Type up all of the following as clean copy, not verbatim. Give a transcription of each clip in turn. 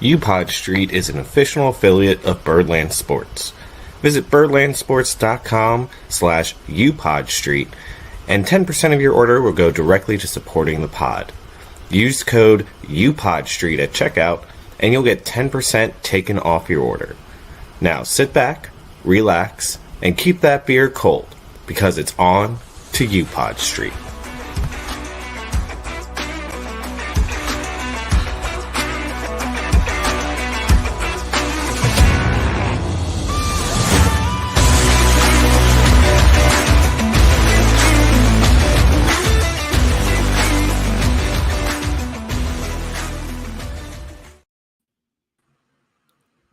UPod Street is an official affiliate of Birdland Sports. Visit birdlandsports.com/UPod Street, and 10% of your order will go directly to supporting the pod. Use code UPod Street at checkout, and you'll get 10% taken off your order. Now sit back, relax, and keep that beer cold, because it's on to UPod Street.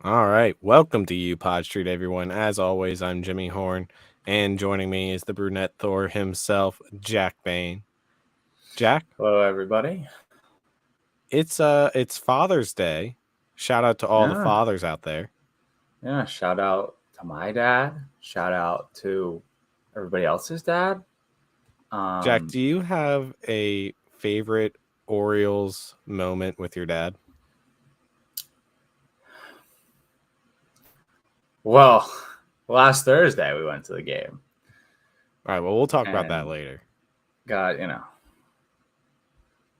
All right, welcome to UPod Street, everyone. As always, I'm Jimmy Horn, and joining me is the brunette Thor himself, Jack Bain. Jack? Hello, everybody. It's Father's Day. Shout out to all the fathers out there. Yeah, shout out to my dad. Shout out to everybody else's dad. Jack, do you have a favorite Orioles moment with your dad? Well, last Thursday we went to the game. All right, well, we'll talk about that later. God,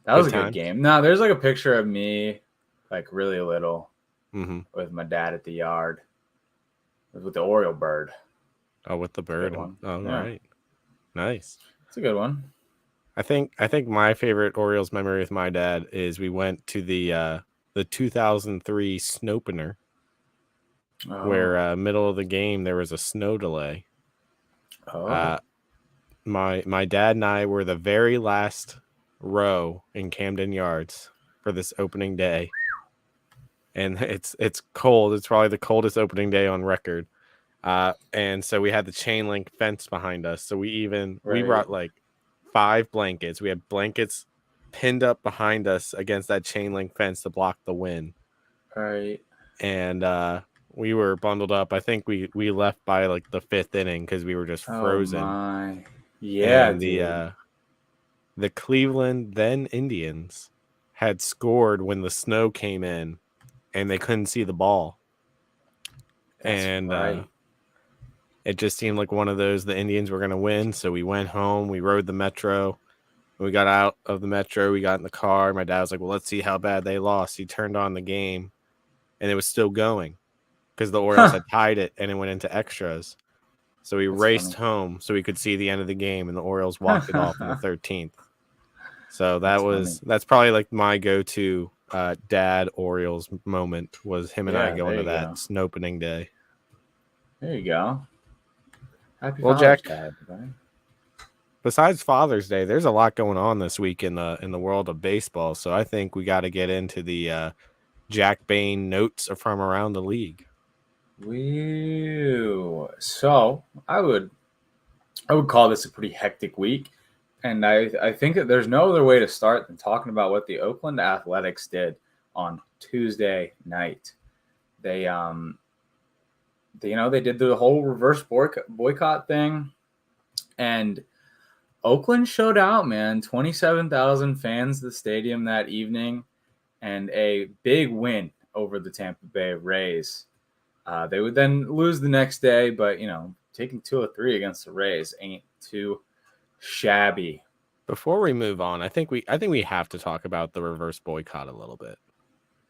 that was a good game. No, there's like a picture of me, like really little, with my dad at the yard, with the Oriole bird. Oh, with the bird. Oh, yeah. Right. Nice. It's a good one. I think my favorite Orioles memory with my dad is we went to the 2003 snow opener. Where middle of the game there was a snow delay. My dad and I were the very last row in Camden Yards for this opening day, and it's cold. It's probably the coldest opening day on record. And so we had the chain link fence behind us. So we brought like 5 blankets. We had blankets pinned up behind us against that chain link fence to block the wind. Right. And we were bundled up. I think we left by like the 5th inning because we were just frozen. Oh my. Yeah. And the Cleveland then Indians had scored when the snow came in, and they couldn't see the ball. It just seemed like one of those. The Indians were going to win, so we went home. We rode the metro. When we got out of the metro, we got in the car. My dad was like, "Well, let's see how bad they lost." He turned on the game, and it was still going, because the Orioles had tied it and it went into extras. So we raced home so we could see the end of the game, and the Orioles walked it off in the 13th. So that's probably like my go-to dad Orioles moment, was him and I going to that snow opening day. There you go. Happy Well, Father's Jack, Day, everybody. Besides Father's Day, there's a lot going on this week in the world of baseball. So I think we got to get into the Jack Bain notes from around the league. So I would call this a pretty hectic week, and I think that there's no other way to start than talking about what the Oakland Athletics did on Tuesday night. They did the whole reverse boycott thing, and Oakland showed out, man. 27,000 fans at the stadium that evening, and a big win over the Tampa Bay Rays. They would then lose the next day, but taking 2-3 against the Rays ain't too shabby. Before we move on, I think we have to talk about the reverse boycott a little bit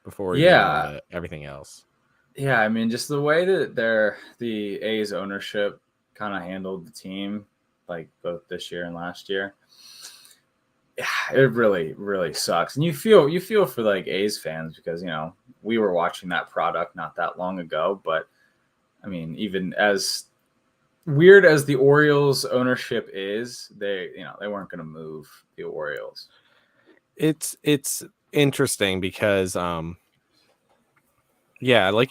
before we move on to everything else. Yeah, I mean, just the way that the A's ownership kind of handled the team, like both this year and last year. Yeah, it really, really sucks. And you feel for like A's fans, because we were watching that product not that long ago. But I mean, even as weird as the Orioles ownership is, they weren't going to move the Orioles. It's interesting because like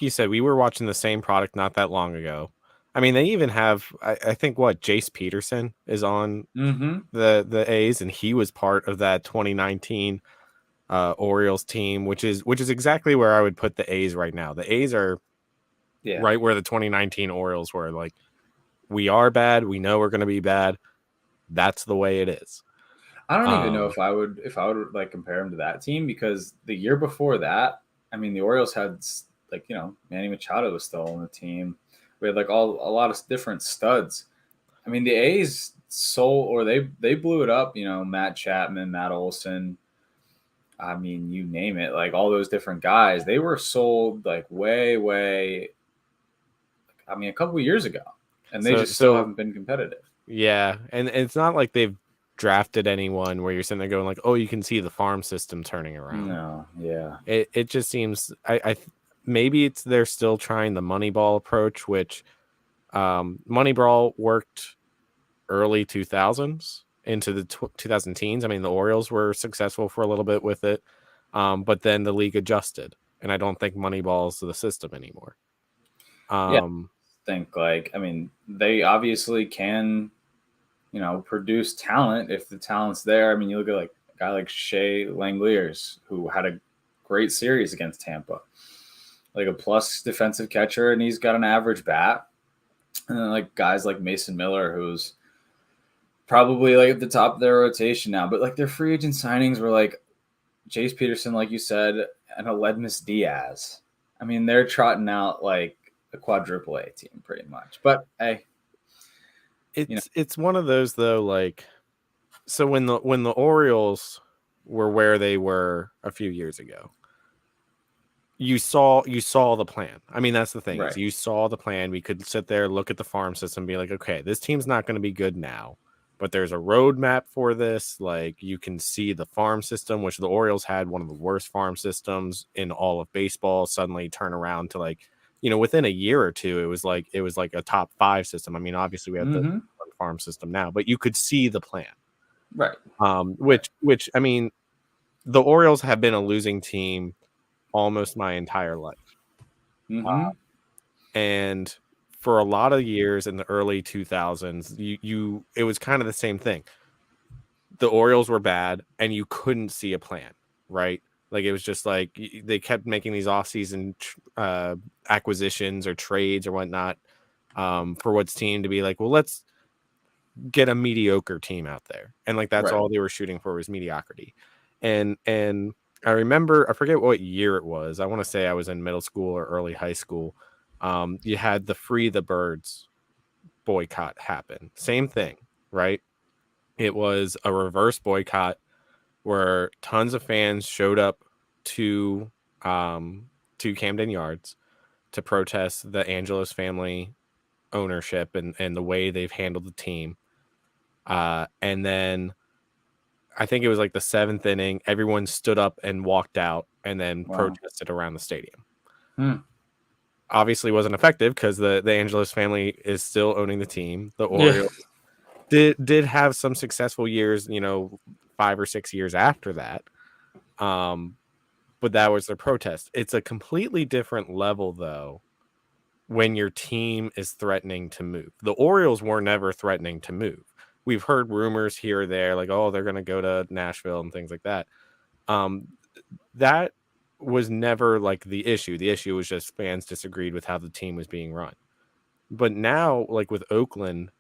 you said, we were watching the same product not that long ago. I mean, they even have, I think, Jace Peterson is on the A's, and he was part of that 2019 Orioles team, which is exactly where I would put the A's right now. The A's are right where the 2019 Orioles were. Like, we are bad. We know we're going to be bad. That's the way it is. I don't even know if I would like compare him to that team, because the year before that, I mean, the Orioles had like Manny Machado was still on the team. We had like a lot of different studs. I mean, the A's sold or they blew it up. Matt Chapman, Matt Olson. I mean, you name it, like all those different guys. They were sold like way. I mean, a couple of years ago, and they So just still so haven't been competitive. yeah, and it's not like they've drafted anyone where you're sitting there going like, oh, you can see the farm system turning around. No, yeah. It just seems maybe they're still trying the Moneyball approach, which Moneyball worked early 2000s into the 2000 teens. I mean, the Orioles were successful for a little bit with it, but then the league adjusted, and I don't think Moneyball's the system anymore. Yeah, think like I mean, they obviously can, produce talent if the talent's there. I mean, you look at like a guy like Shea Langeliers, who had a great series against Tampa, like a plus defensive catcher, and he's got an average bat. And then like guys like Mason Miller, who's probably like at the top of their rotation now, but like their free agent signings were like Jace Peterson, like you said, and Aledmus Diaz. I mean, they're trotting out like a quadruple A team pretty much. But hey, it's one of those though, like, so when the Orioles were where they were a few years ago, you saw the plan. I mean, that's the thing, is right. you saw the plan. We could sit there, look at the farm system, be like, okay, this team's not going to be good now, but there's a roadmap for this. Like, you can see the farm system, which the Orioles had one of the worst farm systems in all of baseball, suddenly turn around to like, within a year or two, it was like a top 5 system. I mean, obviously we have the farm system now, but you could see the plan. Right. Which I mean, the Orioles have been a losing team almost my entire life. And for a lot of years in the early 2000s, it was kind of the same thing. The Orioles were bad and you couldn't see a plan, right? Like, it was just like they kept making these off-season acquisitions or trades or whatnot for what's team to be like, well, let's get a mediocre team out there. And like, that's all they were shooting for, was mediocrity. And I remember, I forget what year it was. I want to say I was in middle school or early high school. You had the Free the Birds boycott happen. Same thing, right? It was a reverse boycott where tons of fans showed up to Camden Yards to protest the Angelos family ownership and the way they've handled the team. And then I think it was like the 7th inning, everyone stood up and walked out and then protested around the stadium. Obviously wasn't effective because the Angelos family is still owning the team. The Orioles did have some successful years, 5 or 6 years after that. But that was their protest. It's a completely different level, though, when your team is threatening to move. The Orioles were never threatening to move. We've heard rumors here or there, like, oh, they're going to go to Nashville and things like that. That was never like the issue. The issue was just fans disagreed with how the team was being run. But now, like with Oakland,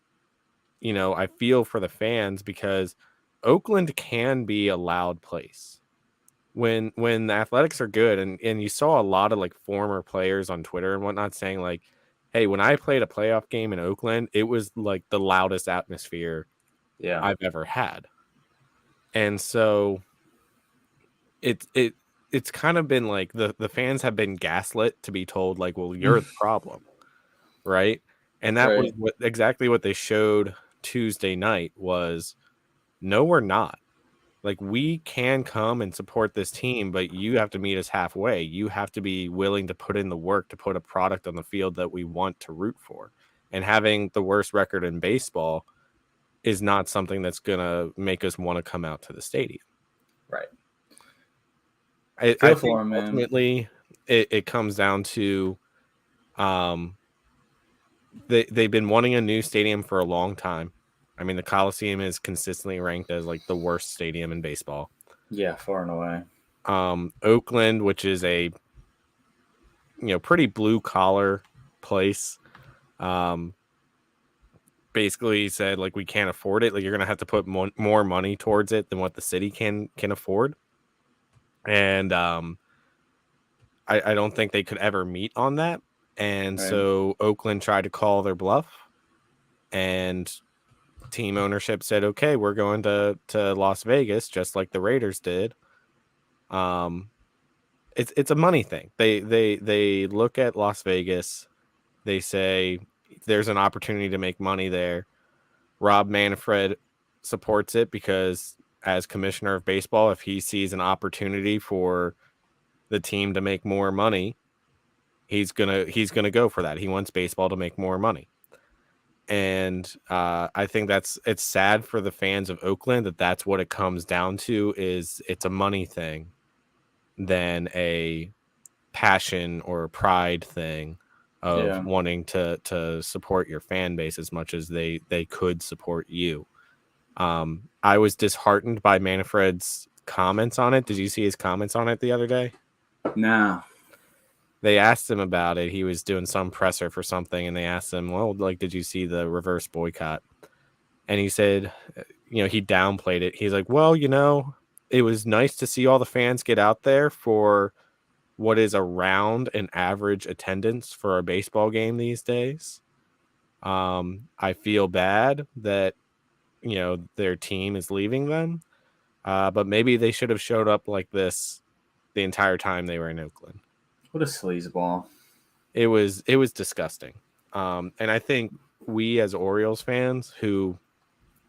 I feel for the fans because Oakland can be a loud place. When the Athletics are good, and you saw a lot of like former players on Twitter and whatnot saying like, hey, when I played a playoff game in Oakland, it was like the loudest atmosphere I've ever had. And so it's kind of been like the fans have been gaslit to be told like, well, you're the problem, right? And that was exactly what they showed Tuesday night was, no, we're not. Like, we can come and support this team, but you have to meet us halfway. You have to be willing to put in the work to put a product on the field that we want to root for. And having the worst record in baseball is not something that's going to make us want to come out to the stadium. Right. I think ultimately it comes down to they've been wanting a new stadium for a long time. I mean, the Coliseum is consistently ranked as like the worst stadium in baseball. Yeah, far and away. Oakland, which is a pretty blue collar place, basically said like, we can't afford it. Like, you're gonna have to put more money towards it than what the city can afford. And I don't think they could ever meet on that. And Right. so Oakland tried to call their bluff, and team ownership said, okay, we're going to Las Vegas, just like the Raiders did. It's a money thing. They look at Las Vegas, they say there's an opportunity to make money there. Rob Manfred supports it because as commissioner of baseball, if he sees an opportunity for the team to make more money, he's gonna go for that. He wants baseball to make more money. And I think it's sad for the fans of Oakland that that's what it comes down to, is it's a money thing than a passion or pride thing of Yeah. wanting to support your fan base as much as they could support you. I was disheartened by Manfred's comments on it. Did you see his comments on it the other day? No. They asked him about it. He was doing some presser for something, and they asked him, well, like, did you see the reverse boycott? And he said, he downplayed it. He's like, well, it was nice to see all the fans get out there for what is around an average attendance for a baseball game these days. I feel bad that, their team is leaving them. But maybe they should have showed up like this the entire time they were in Oakland. What a sleazeball. It was disgusting. And I think we as Orioles fans who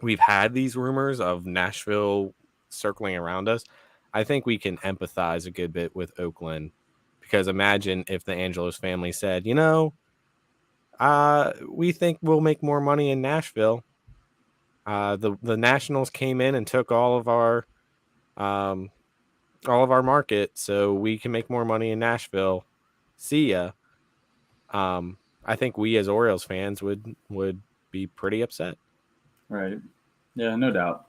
we've had these rumors of Nashville circling around us, I think we can empathize a good bit with Oakland, because imagine if the Angelos family said, we think we'll make more money in Nashville. The Nationals came in and took all of our market, so we can make more money in Nashville. See ya. I think we as Orioles fans would be pretty upset. Right. Yeah, no doubt.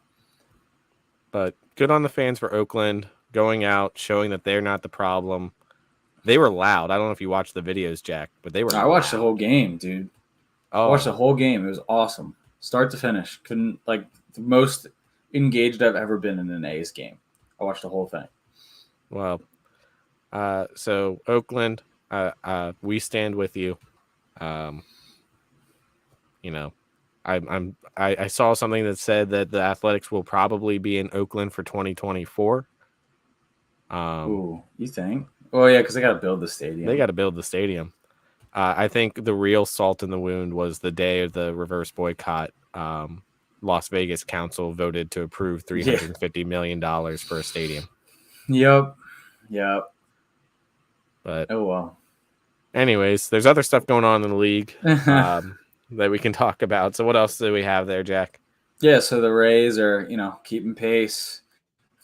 But good on the fans for Oakland going out, showing that they're not the problem. They were loud. I don't know if you watched the videos, Jack, but they were I watched loud. the whole game, dude. I watched the whole game. It was awesome. Start to finish. Couldn't, like, the most engaged I've ever been in an A's game. I watched the whole thing. Well, so Oakland, we stand with you. I saw something that said that the Athletics will probably be in Oakland for 2024. Ooh, you think? Oh yeah, because they got to build the stadium. They got to build the stadium. I think the real salt in the wound was the day of the reverse boycott. Las Vegas Council voted to approve $350 million for a stadium. Yep. But oh well. Anyways, there's other stuff going on in the league that we can talk about. So what else do we have there, Jack? Yeah, so the Rays are, keeping pace,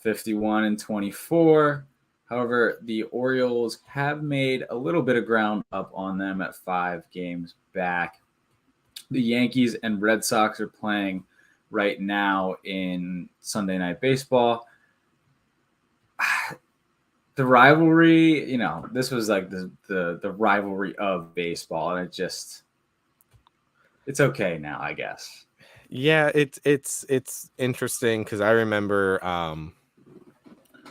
51-24. However, the Orioles have made a little bit of ground up on them at 5 games back. The Yankees and Red Sox are playing right now in Sunday Night Baseball. The rivalry, this was like the rivalry of baseball, and it's okay now, I guess. Yeah, it's interesting because I remember,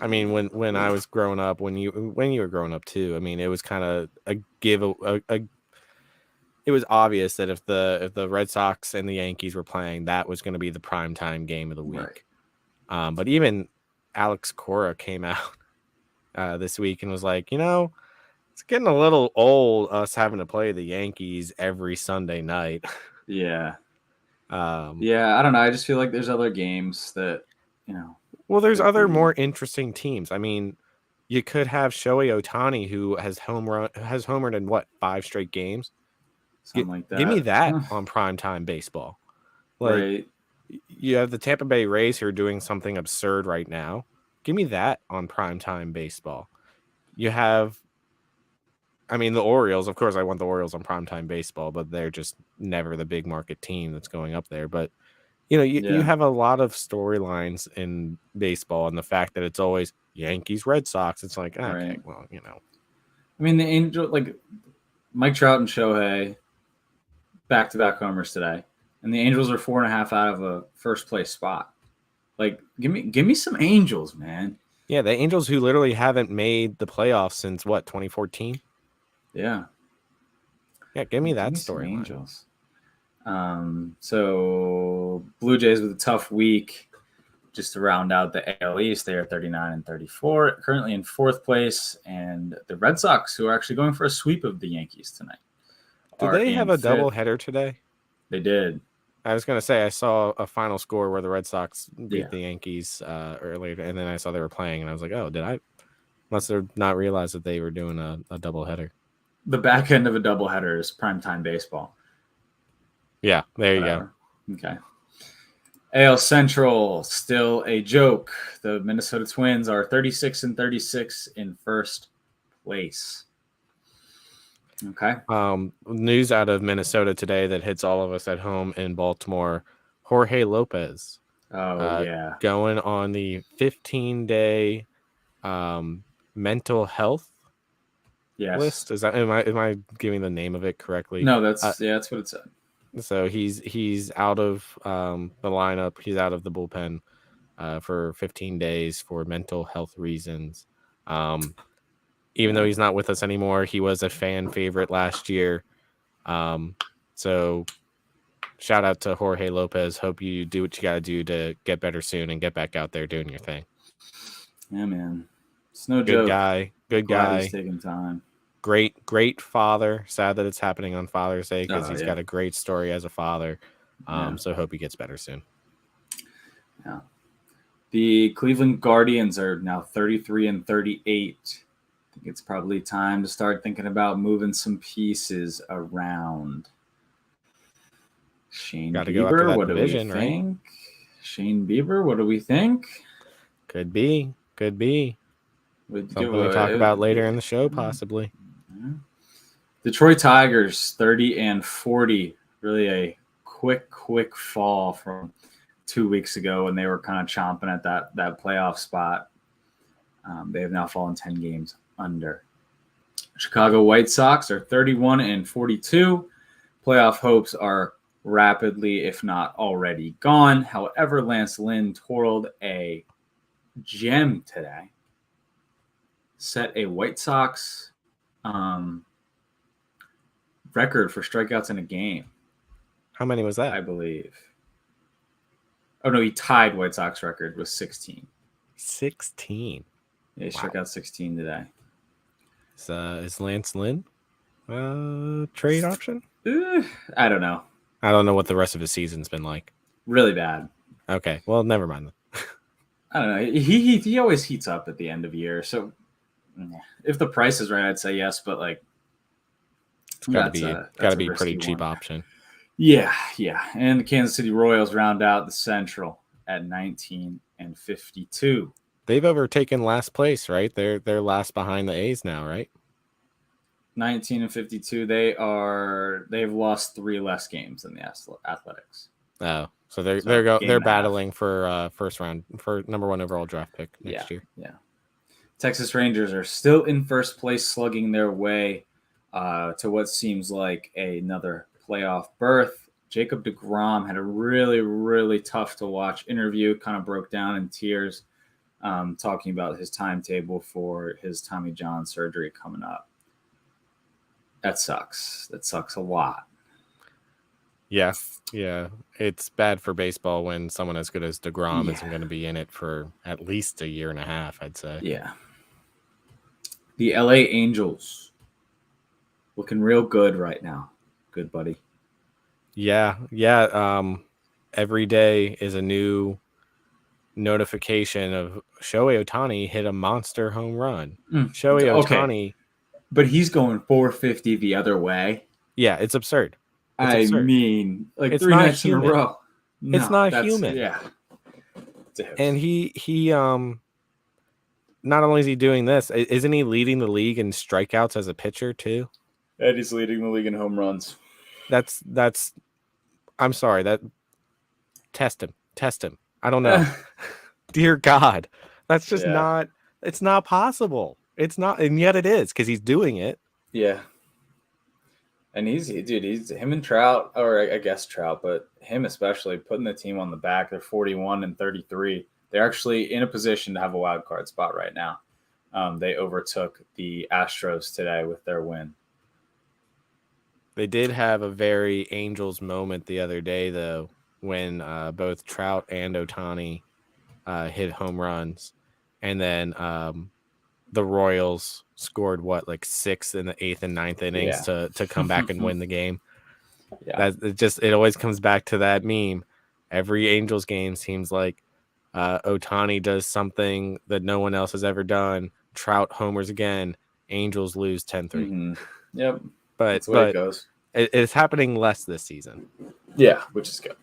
when I was growing up, when you were growing up too, it was kind of it was obvious that if the Red Sox and the Yankees were playing, that was going to be the primetime game of the week. Right. But even Alex Cora came out this week and was like, it's getting a little old us having to play the Yankees every Sunday night. Yeah. Yeah, I don't know. I just feel like there's other games that, Well, there's other more interesting teams. You could have Shohei Ohtani, who has homered in 5 straight games. Something like that. Give me that on primetime baseball. Right. You have the Tampa Bay Rays who are doing something absurd right now. Give me that on primetime baseball. You have, the Orioles. Of course, I want the Orioles on primetime baseball, but they're just never the big market team that's going up there. But, you have a lot of storylines in baseball, and the fact that it's always Yankees, Red Sox, it's like, okay, right. well, the Angel, like Mike Trout and Shohei, back-to-back homers today, and the Angels are 4.5 out of a first-place spot. Like, give me some Angels, man. Yeah, the Angels who literally haven't made the playoffs since what, 2014? Yeah. Yeah, give me Give that me some storyline. Angels. So Blue Jays with a tough week. Just to round out the AL East, they are 39 and 34, currently in fourth place. And the Red Sox, who are actually going for a sweep of the Yankees tonight, Did are they have in a fifth. doubleheader today? They did. I was gonna say I saw a final score where the Red Sox beat Yeah. the Yankees earlier, and then I saw they were playing, and I was like, "Oh, did I?" Must have not realized that they were doing a doubleheader. The back end of a doubleheader is primetime baseball. Yeah, there you go. Whatever. Okay. AL Central, still a joke. The Minnesota Twins are 36 and 36 in first place. Okay. News out of Minnesota today that hits all of us at home in Baltimore. Jorge Lopez, Oh, yeah. going on the 15-day mental health Yes. list. Is that am I giving the name of it correctly? No, that's what it said. So he's out of the lineup. He's out of the bullpen for 15 days for mental health reasons. Even though he's not with us anymore, he was a fan favorite last year. So shout out to Jorge Lopez. Hope you do what you got to do to get better soon and get back out there doing your thing. Yeah, man. It's no Good joke. guy. Good Glad he's guy. taking time. Great father. Sad that it's happening on Father's Day because Oh, he's yeah. got a great story as a father. Yeah. So hope he gets better soon. Yeah. The Cleveland Guardians are now 33 and 38. I think it's probably time to start thinking about moving some pieces around. Shane Got to go after Bieber, that what do we division, right? think? Shane Bieber, what do we think? Could be. Something we talk about later in the show, possibly. Detroit Tigers, 30 and 40. Really a quick fall from 2 weeks ago when they were kind of chomping at that playoff spot. They have now fallen 10 games under. Chicago White Sox are 31 and 42. Playoff hopes are rapidly, if not already, gone. However, Lance Lynn twirled a gem today, set a White Sox record for strikeouts in a game. How many was that? I believe. Oh, no, he tied White Sox record with 16. 16. Yeah, he struck out 16 today. Is Lance Lynn trade option? I don't know. I don't know what the rest of his season's been like. Really bad. Okay, well, never mind. I don't know. He always heats up at the end of the year. So if the price is right, I'd say yes. But like, It's got to be a pretty cheap option. Yeah. And the Kansas City Royals round out the Central at 19 and 52. They've overtaken last place, right? They're last behind the A's now, right? 19 and 52. They've lost 3 less games than the Athletics. Oh, so they're battling for first round for number 1 overall draft pick next year. Yeah. Texas Rangers are still in first place, slugging their way to what seems like another playoff berth. Jacob deGrom had a really, really tough to watch interview, kind of broke down in tears, talking about his timetable for his Tommy John surgery coming up. That sucks. That sucks a lot. Yeah. It's bad for baseball when someone as good as deGrom isn't going to be in it for at least a year and a half, I'd say. Yeah. The LA Angels looking real good right now. Good, buddy. Yeah. Every day is a new notification of Shohei Ohtani hit a monster home run. Shohei Ohtani. But he's going 450 the other way. Yeah, it's absurd. I mean, like it's 3 nights in a row. No, it's not human. Yeah. And he not only is he doing this, isn't he leading the league in strikeouts as a pitcher too? And he's leading the league in home runs. That's I'm sorry, that test him. I don't know. Dear God. That's just it's not possible. It's not, and yet it is because he's doing it. Yeah. And he's him and Trout, or I guess Trout, but him especially, putting the team on the back. They're 41 and 33. They're actually in a position to have a wild card spot right now. They overtook the Astros today with their win. They did have a very Angels moment the other day, though, when both Trout and Ohtani hit home runs, and then the Royals scored like 6 in the 8th and 9th innings to come back and win the game. Yeah, It always comes back to that meme. Every Angels game seems like Ohtani does something that no one else has ever done. Trout homers again. Angels lose 10-3. mm-hmm. Yep, But that's the way it goes. It's happening less this season. Yeah, which is good.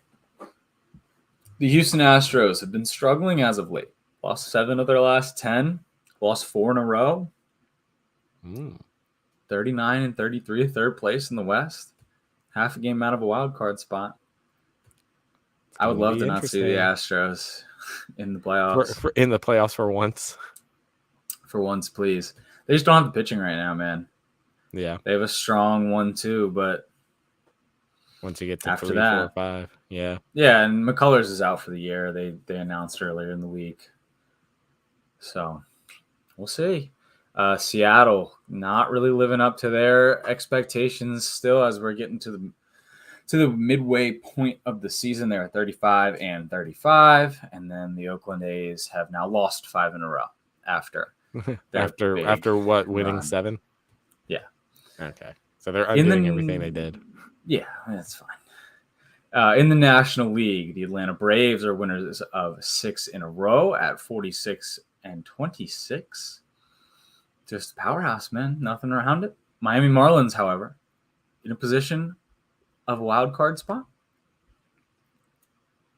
The Houston Astros have been struggling as of late. Lost 7 of their last 10. Lost 4 in a row. 39 and 33, third place in the West. Half a game out of a wild card spot. I would love to not see the Astros in the playoffs. In the playoffs for once. For once, please. They just don't have the pitching right now, man. Yeah. They have a strong 1-2, but once you get to after 3, that, 4, 5. Yeah. Yeah, and McCullers is out for the year. They announced earlier in the week. So we'll see. Seattle not really living up to their expectations still as we're getting to the midway point of the season. They're at 35 and 35, and then the Oakland A's have now lost 5 in a row after after what, winning 7? Yeah. Okay. So they're undoing everything they did. Yeah, that's fine. In the National League, the Atlanta Braves are winners of 6 in a row at 46 and 26. Just a powerhouse, man. Nothing around it. Miami Marlins, however, in a position of a wild card spot.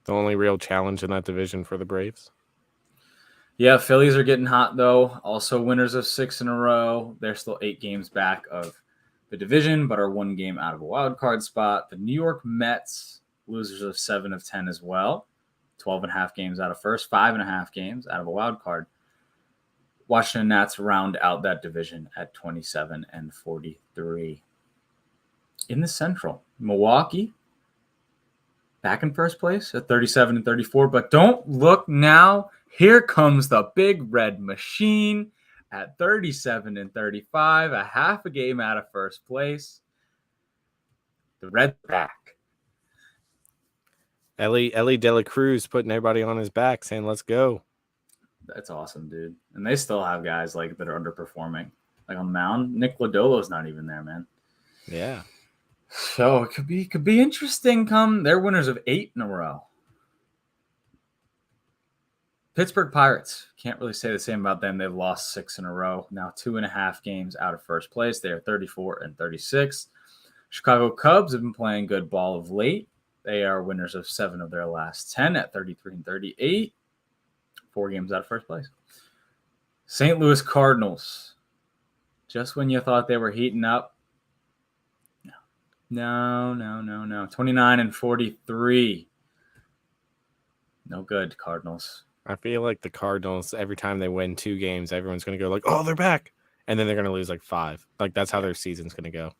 The only real challenge in that division for the Braves. Yeah, Phillies are getting hot, though. Also winners of 6 in a row. They're still 8 games back of the division, but are 1 game out of a wild card spot. The New York Mets, losers of 7 of 10 as well. 12.5 games out of first, 5.5 games out of a wild card. Washington Nats round out that division at 27 and 43. In the Central, Milwaukee back in first place at 37 and 34. But don't look now. Here comes the big red machine at 37 and 35, a half a game out of first place. The Reds are back. Ellie De La Cruz putting everybody on his back, saying, "Let's go." That's awesome, dude. And they still have guys like that are underperforming. Like on the mound, Nick Lodolo's not even there, man. Yeah. So it could be interesting. They're winners of 8 in a row. Pittsburgh Pirates, can't really say the same about them. They've lost 6 in a row. Now 2.5 games out of first place. They are 34 and 36. Chicago Cubs have been playing good ball of late. They are winners of 7 of their last 10 at 33 and 38. 4 games out of first place. St. Louis Cardinals. Just when you thought they were heating up. No. 29 and 43. No good, Cardinals. I feel like the Cardinals, every time they win 2 games, everyone's going to go like, "Oh, they're back." And then they're going to lose like 5. Like that's how their season's going to go.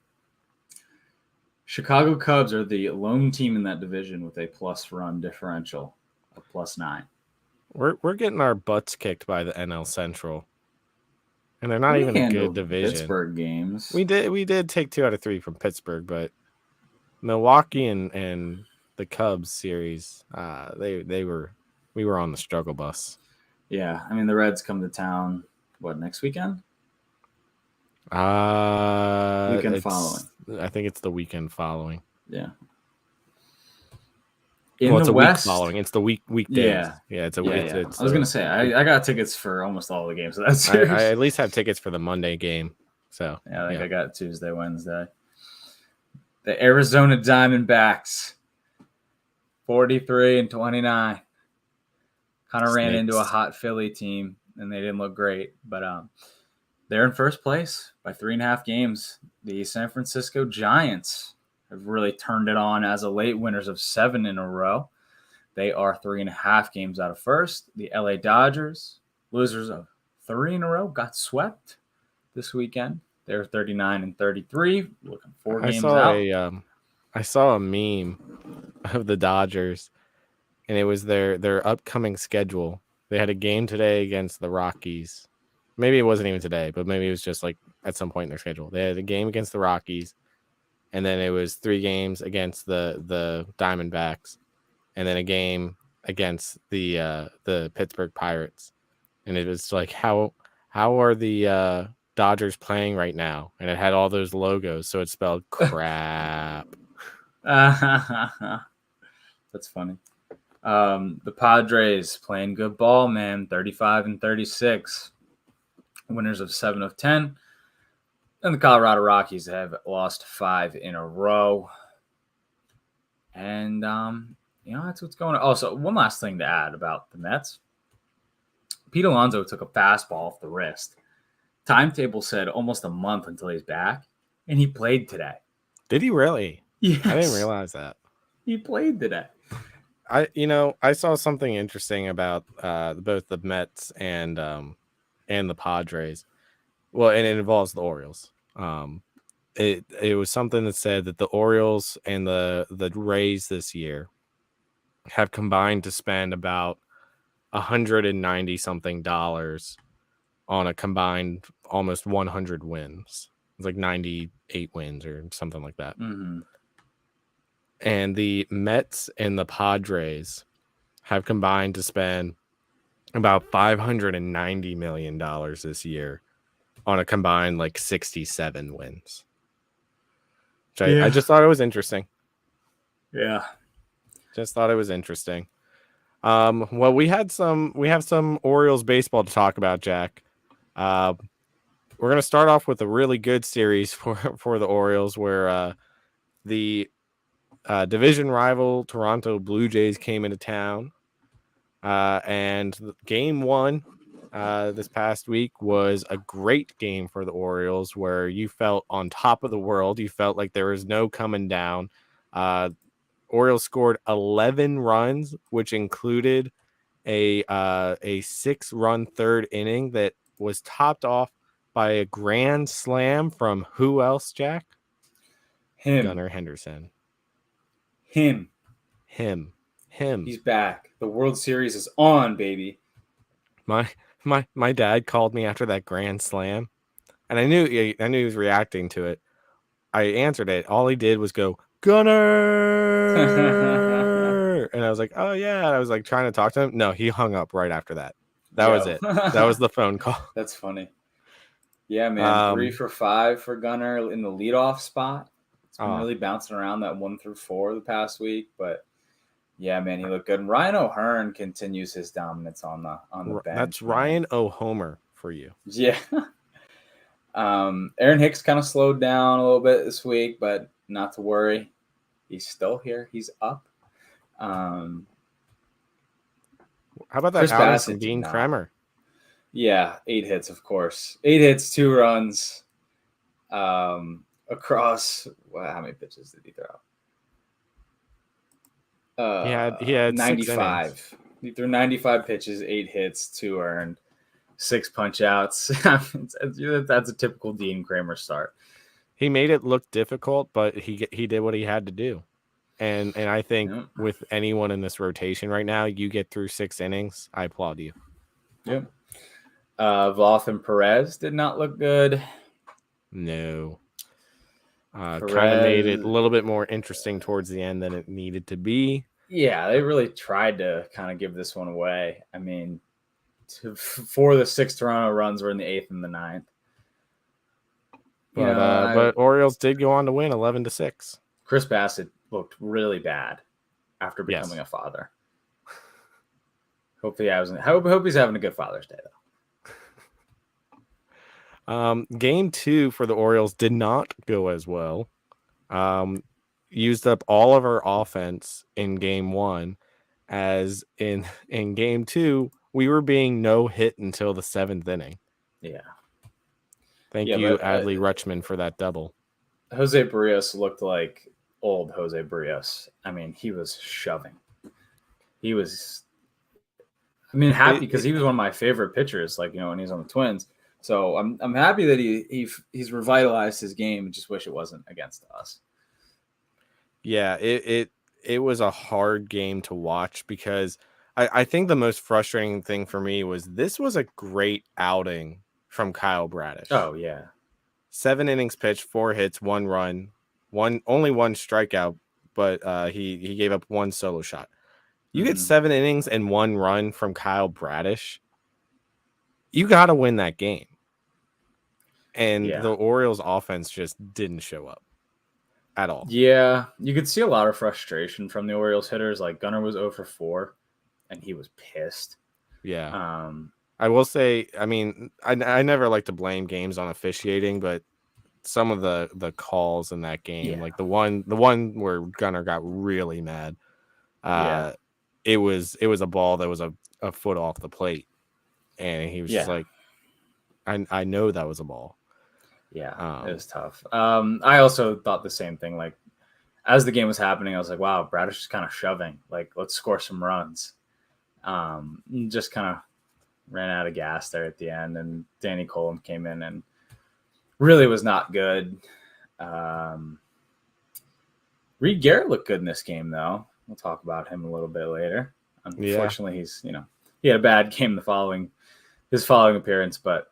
Chicago Cubs are the lone team in that division with a plus run differential of +9. We're getting our butts kicked by the NL Central. And they're not even a good division. Pittsburgh games. We did take 2 out of 3 from Pittsburgh, but Milwaukee and the Cubs series, we were on the struggle bus. Yeah, I mean the Reds come to town next weekend? Weekend following. I think it's the weekend following. Yeah. It's a week following. It's the weekdays. Yeah. It's I was gonna say I got tickets for almost all the games. So that's I at least have tickets for the Monday game. So yeah, I think I got Tuesday, Wednesday. The Arizona Diamondbacks, 43 and 29. Kind of ran into a hot Philly team, and they didn't look great. But they're in first place by 3.5 games. The San Francisco Giants have really turned it on as of late, winners of 7 in a row. They are 3.5 games out of first. The LA Dodgers, losers of 3 in a row, got swept this weekend. They're 39 and 33, looking 4 games out. I saw a meme of the Dodgers, and it was their upcoming schedule. They had a game today against the Rockies. Maybe it wasn't even today, but maybe it was just like at some point in their schedule. They had a game against the Rockies, and then it was 3 games against the Diamondbacks, and then a game against the Pittsburgh Pirates. And it was like, how are the Dodgers playing right now? And it had all those logos, so it spelled crap. That's funny. The Padres playing good ball, man. 35-36. Winners of 7 of 10. And the Colorado Rockies have lost 5 in a row. And, that's what's going on. Also, one last thing to add about the Mets. Pete Alonso took a fastball off the wrist. Timetable said almost a month until he's back. And he played today. Did he really? Yes. I didn't realize that. He played today. I saw something interesting about both the Mets and the Padres. Well, and it involves the Orioles. It was something that said that the Orioles and the Rays this year have combined to spend about $190 something on a combined almost 100 wins. It's like 98 wins or something like that. Mm-hmm. And the Mets and the Padres have combined to spend about $590 million this year on a combined like 67 wins. Which I just thought it was interesting. Yeah. Just thought it was interesting. Well, we have some Orioles baseball to talk about, Jack. We're gonna start off with a really good series for the Orioles, where the division rival Toronto Blue Jays came into town, and game 1 this past week was a great game for the Orioles, where you felt on top of the world. You felt like there was no coming down. Orioles scored 11 runs, which included a 6-run third inning that was topped off by a grand slam from who else, Jack? Gunnar Henderson. Him. He's back. The World Series is on, baby. My dad called me after that grand slam, and I knew he was reacting to it. I answered it. All he did was go, Gunnar, and I was like, oh yeah. And I was like trying to talk to him. No, he hung up right after that. That was it. That was the phone call. That's funny. Yeah, man. 3 for 5 for Gunnar in the leadoff spot. It's been really bouncing around that 1 through 4 the past week, but yeah, man, he looked good. And Ryan O'Hearn continues his dominance on the bench. That's Ryan O'Homer for you. Yeah. Aaron Hicks kind of slowed down a little bit this week, but not to worry. He's still here. He's up. How about that outing from Dean Kremer? Yeah, 8 hits, of course. 8 hits, 2 runs. Across how many pitches did he throw? He had 95. He threw 95 pitches, 8 hits, 2 earned, 6 punch outs. That's a typical Dean Kremer start. He made it look difficult, but he did what he had to do. And I think with anyone in this rotation right now, you get through 6 innings, I applaud you. Yep. Voth and Perez did not look good. No. Kind of made it a little bit more interesting towards the end than it needed to be. Yeah, they really tried to kind of give this one away. I mean, 4 of the 6 Toronto runs were in the 8th and the 9th. But Orioles did go on to win 11-6. Chris Bassett looked really bad after becoming a father. Hope he's having a good Father's Day, though. Game 2 for the Orioles did not go as well. Used up all of our offense in game 1, as in game 2 we were being no hit until the 7th inning. Yeah. Thank you, Adley Rutschman, for that double. Jose Barrios looked like old Jose Barrios. I mean, he was shoving. He was, happy because he was one of my favorite pitchers, when he was on the Twins. So I'm happy that he's revitalized his game, and just wish it wasn't against us. Yeah, it was a hard game to watch because I think the most frustrating thing for me was this was a great outing from Kyle Bradish. Oh yeah. 7 innings pitched, 4 hits, 1 run, only 1 strikeout, but he gave up 1 solo shot. You get 7 innings and 1 run from Kyle Bradish, you got to win that game. And Yeah. the Orioles offense just didn't show up at all. Yeah, you could see a lot of frustration from the Orioles hitters. Like Gunnar was 0 for 4, and he was pissed. Yeah. I will say, I mean, I never like to blame games on officiating, but some of the calls in that game, like the one where Gunnar got really mad, it was a ball that was a foot off the plate, and he was just like, I know that was a ball. Yeah, it was tough. I also thought the same thing. Like as the game was happening, I was like, wow, Bradish is kind of shoving. Like, let's score some runs. Just kind of ran out of gas there at the end, and Danny Colen came in and really was not good. Reed Garrett looked good in this game, though. We'll talk about him a little bit later. Unfortunately, he's he had a bad game his following appearance, but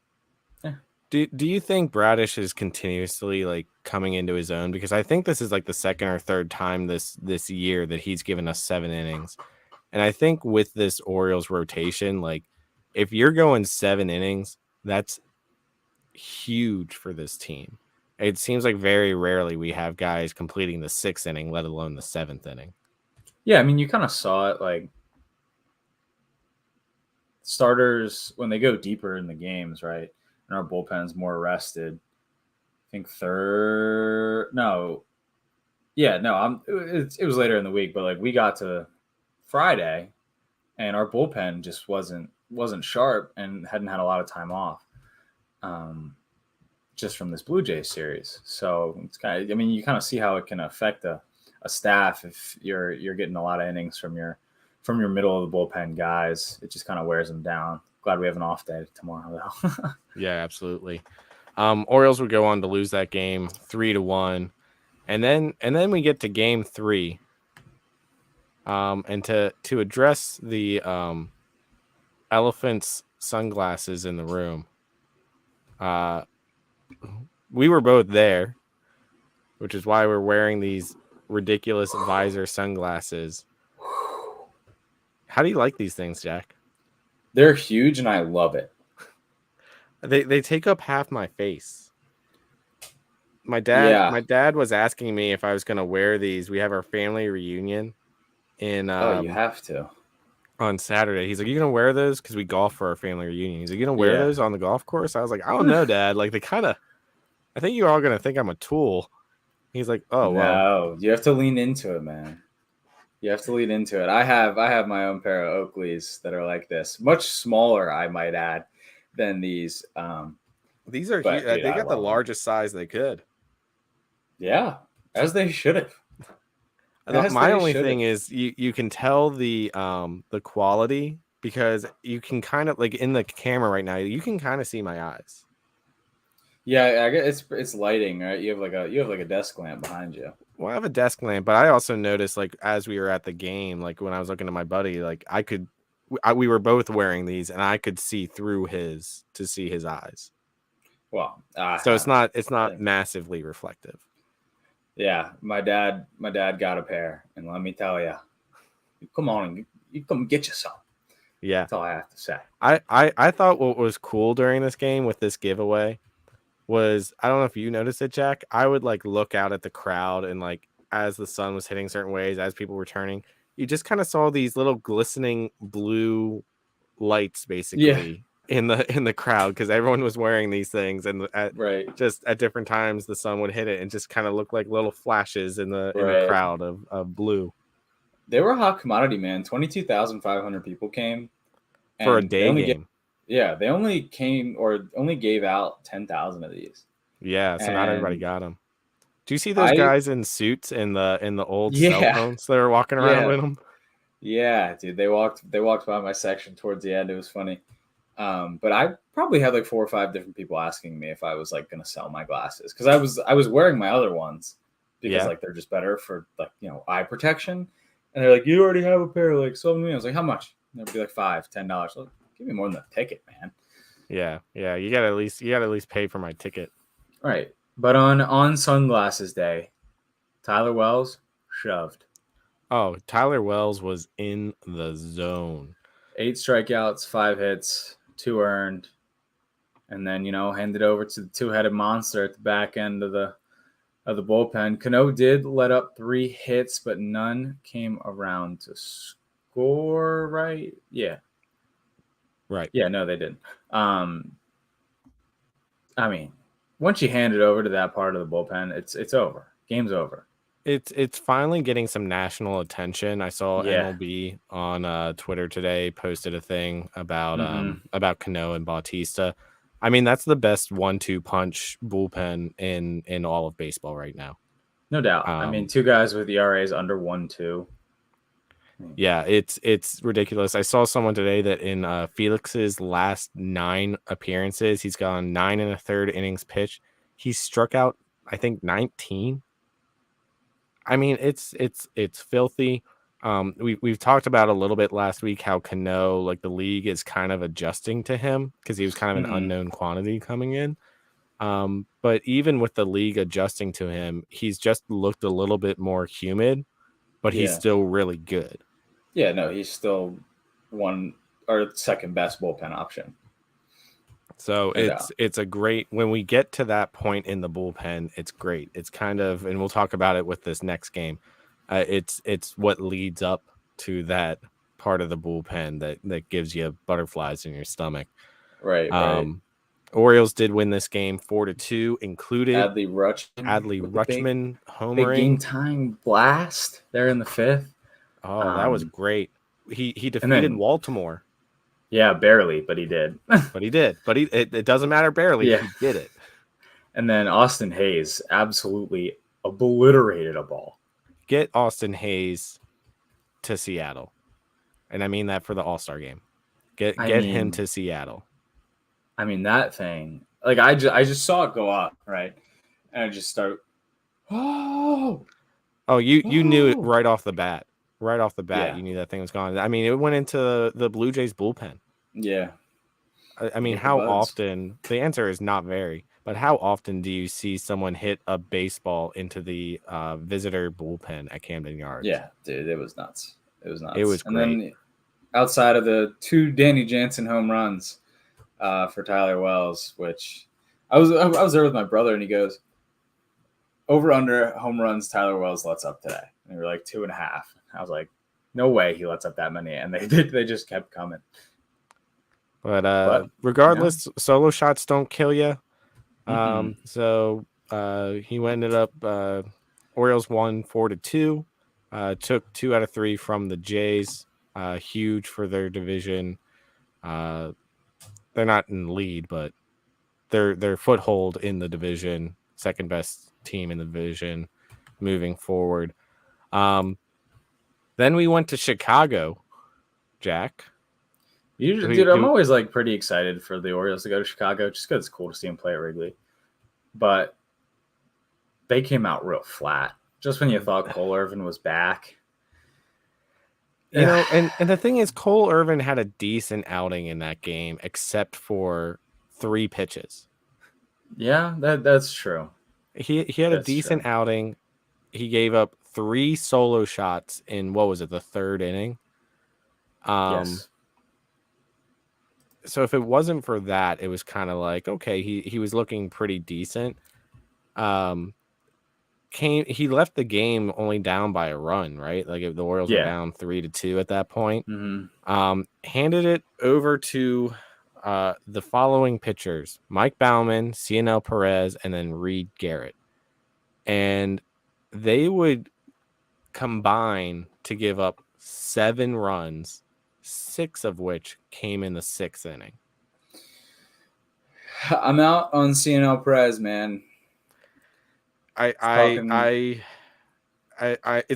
Do you think Bradish is continuously like coming into his own? Because I think this is like the second or third time this year that he's given us 7 innings. And I think with this Orioles rotation, like if you're going 7 innings, that's huge for this team. It seems like very rarely we have guys completing the 6th inning, let alone the 7th inning. Yeah, I mean, you kind of saw it like starters when they go deeper in the games, right? And our bullpen's more rested. I think it was later in the week, but like we got to Friday and our bullpen just wasn't sharp and hadn't had a lot of time off. Just from this Blue Jays series. So it's kind of, I mean, you kind of see how it can affect a staff if you're getting a lot of innings from your middle of the bullpen guys. It just kind of wears them down. Glad we have an off day tomorrow though. Yeah, absolutely. Orioles would go on to lose that game 3-1. And then we get to game 3. And to address the elephant's sunglasses in the room, we were both there, which is why we're wearing these ridiculous visor sunglasses. How do you like these things, Jack? They're huge and I love it. They take up half my face. My dad was asking me if I was going to wear these. We have our family reunion in you have to. On Saturday. He's like, "You gonna wear those?" Because we golf for our family reunion. He's like, "You gonna wear those on the golf course?" I was like, "I don't know, Dad. Like, I think you're all gonna think I'm a tool." He's like, "Oh, well." No, you have to lean into it, man. You have to lean into it. I have my own pair of Oakleys that are like this, much smaller, I might add, than these. These are huge. They got the largest size they could. Yeah, as they should have. My only thing is you can tell the quality because you can kind of like in the camera right now, you can kind of see my eyes. Yeah, I guess it's lighting, right? You have like a desk lamp behind you. Well, I have a desk lamp, but I also noticed like as we were at the game, like when I was looking at my buddy, like we were both wearing these and I could see through his to see his eyes. Well, so it's not massively reflective. Yeah, my dad got a pair, and let me tell you, come on, you come get you some. Yeah, that's all I have to say. I thought what was cool during this game with this giveaway was, I don't know if you noticed it, Jack. I would like look out at the crowd and like as the sun was hitting certain ways, as people were turning, you just kind of saw these little glistening blue lights basically in the crowd because everyone was wearing these things and just at different times the sun would hit it and just kind of look like little flashes in the crowd of blue. They were a hot commodity, man. 22,500 people came for a day game. They only gave out 10,000 of these. Yeah, so not everybody got them. Do you see those guys in suits in the old cell phones that were walking around with them? Yeah, dude, they walked by my section towards the end. It was funny. But I probably had like 4 or 5 different people asking me if I was like going to sell my glasses because I was wearing my other ones because like they're just better for like eye protection. And they're like, "You already have a pair, like sell me." I was like, "How much?" It'd be like $5, $10. Look, give me more than the ticket, man. Yeah, you gotta at least pay for my ticket. Right. But on Sunglasses Day, Tyler Wells shoved. Oh, Tyler Wells was in the zone. 8 strikeouts, 5 hits, 2 earned, and then handed over to the two-headed monster at the back end of the bullpen. Cano did let up 3 hits, but none came around to score. Right? Yeah. Right. Yeah. No, they didn't. I mean, once you hand it over to that part of the bullpen, it's over. Game's over. It's finally getting some national attention. I saw Yeah. MLB on Twitter today posted a thing about Cano and Bautista. I mean, that's the best 1-2 punch bullpen in all of baseball right now. No doubt. I mean, 2 guys with ERAs under 1.2. Yeah, it's ridiculous. I saw someone today that in Felix's last 9 appearances, he's gone 9 1/3 innings pitched. He's struck out, I think, 19. I mean, it's filthy. We've talked about a little bit last week how Cano, like the league, is kind of adjusting to him because he was kind of an unknown quantity coming in. But even with the league adjusting to him, he's just looked a little bit more humid, but he's still really good. Yeah, no, he's still one or second best bullpen option. So it's a great, when we get to that point in the bullpen, it's great. It's kind of, and we'll talk about it with this next game. It's what leads up to that part of the bullpen that gives you butterflies in your stomach. Right. Orioles did win this game 4-2, included Adley Rutschman homering. Big game time blast there in the 5th. Oh, that was great. He defeated Baltimore. Yeah, barely, but he did. But it doesn't matter barely. Yeah. He did it. And then Austin Hayes absolutely obliterated a ball. Get Austin Hayes to Seattle. And I mean that for the All-Star game. Get him to Seattle. I mean, that thing, like I just saw it go up, right? And I just start, you knew it right off the bat. Right off the bat, you knew that thing was gone. I mean, it went into the Blue Jays bullpen. Yeah. I mean, how often? The answer is not very. But how often do you see someone hit a baseball into the visitor bullpen at Camden Yards? Yeah, dude, it was nuts. It was nuts. It was great. And then outside of the 2 Danny Jansen home runs for Tyler Wells, which I was there with my brother, and he goes, over under home runs Tyler Wells lets up today. And we were like 2.5. I was like, no way he lets up that many. And they just kept coming. But regardless, solo shots don't kill you. So he ended up Orioles won 4-2. Took 2 out of 3 from the Jays. Huge for their division. They're not in the lead, but their foothold in the division, second best team in the division moving forward. Then we went to Chicago, Jack. Dude, I'm always like pretty excited for the Orioles to go to Chicago just because it's cool to see them play at Wrigley. But they came out real flat just when you thought Cole Irvin was back. You know, and the thing is, Cole Irvin had a decent outing in that game, except for 3 pitches. Yeah, that's true. He had a decent outing. He gave up 3 solo shots in, what was it, the 3rd inning? Yes. So if it wasn't for that, it was kind of like, okay, he was looking pretty decent. He left the game only down by a run, right? Like if the Orioles were down 3-2 at that point. Handed it over to the following pitchers: Mike Baumann, Cionel Perez, and then Reed Garrett. And they would combine to give up 7 runs, 6 of which came in the 6th inning. I'm out on Cionel Perez, man. It's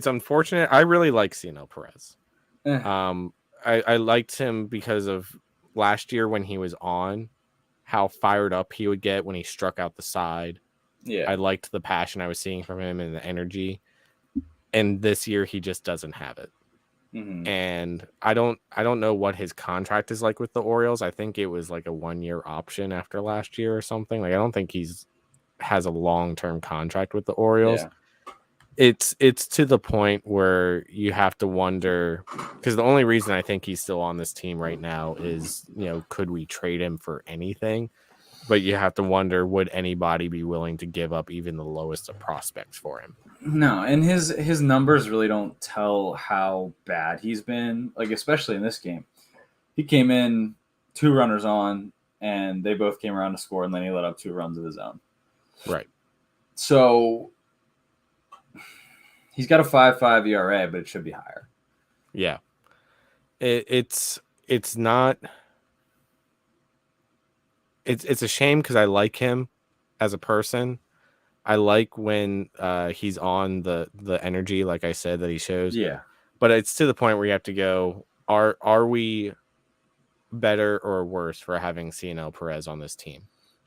unfortunate. I really like Cionel Perez. I liked him because of last year when he was on, how fired up he would get when he struck out the side. Yeah. I liked the passion I was seeing from him and the energy. And this year he just doesn't have it. Mm-hmm. And I don't know what his contract is like with the Orioles. I think it was like a 1-year option after last year or something. Like I don't think has a long-term contract with the Orioles. Yeah. It's to the point where you have to wonder, because the only reason I think he's still on this team right now is, could we trade him for anything? But you have to wonder, would anybody be willing to give up even the lowest of prospects for him? No, and his numbers really don't tell how bad he's been. Like especially in this game, he came in 2 runners on, and they both came around to score, and then he let up 2 runs of his own. Right. So he's got a 5.5 ERA, but it should be higher. Yeah. It's not. It's a shame because I like him as a person. I like when he's on the energy, like I said, that he shows. Yeah. But it's to the point where you have to go, are we better or worse for having Cionel Perez on this team?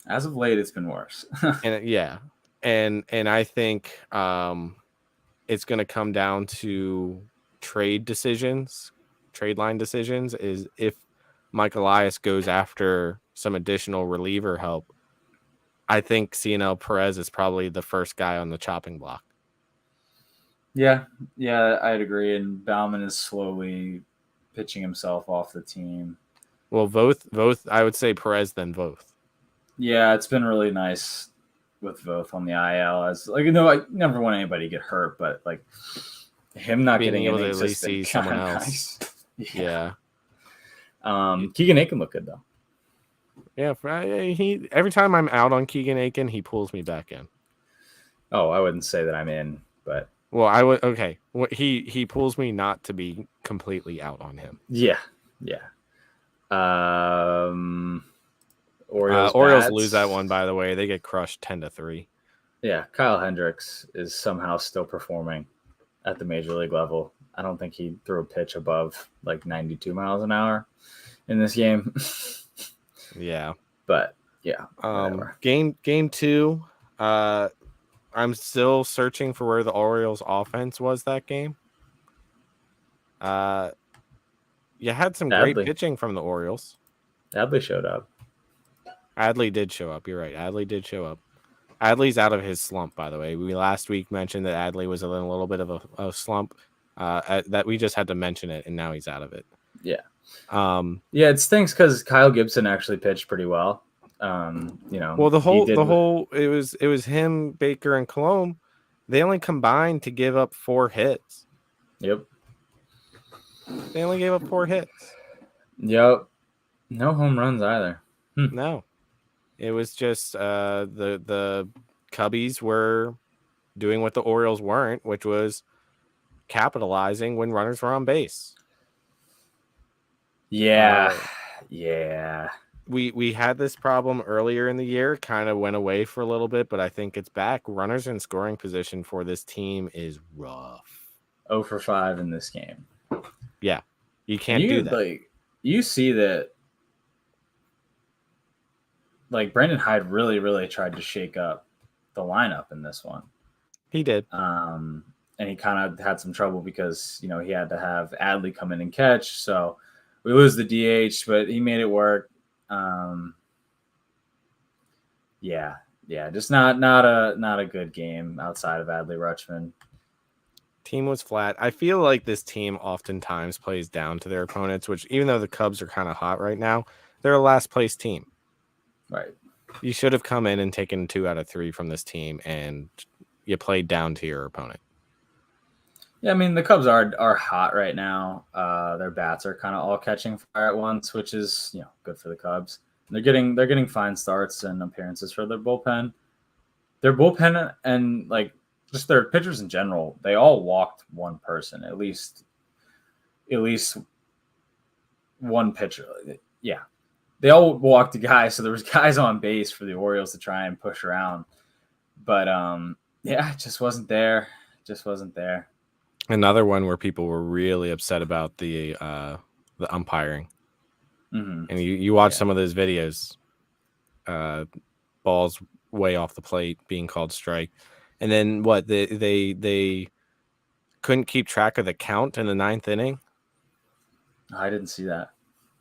As of late, it's been worse. And yeah. And I think it's going to come down to trade line decisions, is if Mike Elias goes after some additional reliever help. I think Cionel Perez is probably the first guy on the chopping block. Yeah, I'd agree. And Bauman is slowly pitching himself off the team. Well, both. I would say Perez, then both. Yeah, it's been really nice with both on the IL. As like, I never want anybody to get hurt, but like him not Being getting able to innings at least has been see someone kinda else. nice. Yeah. Keegan Aiken looked good though. Yeah. He every time I'm out on Keegan Aiken, he pulls me back in. Oh, I wouldn't say that I'm in, but Well, I would. Okay. He pulls me not to be completely out on him. yeah. Orioles lose that one, by the way. They get crushed 10-3. Yeah, Kyle Hendricks is somehow still performing at the major league level. I don't think he threw a pitch above like 92 miles an hour in this game. Yeah. But yeah. Whatever. Game 2. I'm still searching for where the Orioles offense was that game. You had some great pitching from the Orioles. Adley showed up. Adley did show up. You're right. Adley did show up. Adley's out of his slump, by the way. We last week mentioned that Adley was in a little bit of a slump. That we just had to mention it, and now he's out of it. Yeah. Yeah, it stinks because Kyle Gibson actually pitched pretty well. Well, the whole it was him, Baker, and Colomb. They only combined to give up 4 hits. Yep. They only gave up 4 hits. Yep. No home runs either. No. It was just the Cubbies were doing what the Orioles weren't, which was capitalizing when runners were on base. Yeah. We had this problem earlier in the year, kind of went away for a little bit, but I think it's back. Runners in scoring position for this team is rough. 0 for 5 in this game. Yeah. You can't do that. Like, you see that like Brandon Hyde really, really tried to shake up the lineup in this one. He did. And he kind of had some trouble because, he had to have Adley come in and catch. So we lose the DH, but he made it work. Just not a good game outside of Adley Rutschman. Team was flat. I feel like this team oftentimes plays down to their opponents, which even though the Cubs are kind of hot right now, they're a last place team. Right. You should have come in and taken 2 out of 3 from this team, and you played down to your opponent. Yeah, I mean the Cubs are hot right now. Their bats are kind of all catching fire at once, which is good for the Cubs. They're getting fine starts and appearances for their bullpen. Their bullpen and like just their pitchers in general, they all walked one person at least one pitcher. Yeah, they all walked a guy, so there was guys on base for the Orioles to try and push around. But it just wasn't there. Another one where people were really upset about the umpiring. Mm-hmm. And you watch some of those videos, balls way off the plate being called strike. And then what, they couldn't keep track of the count in the 9th inning. I didn't see that.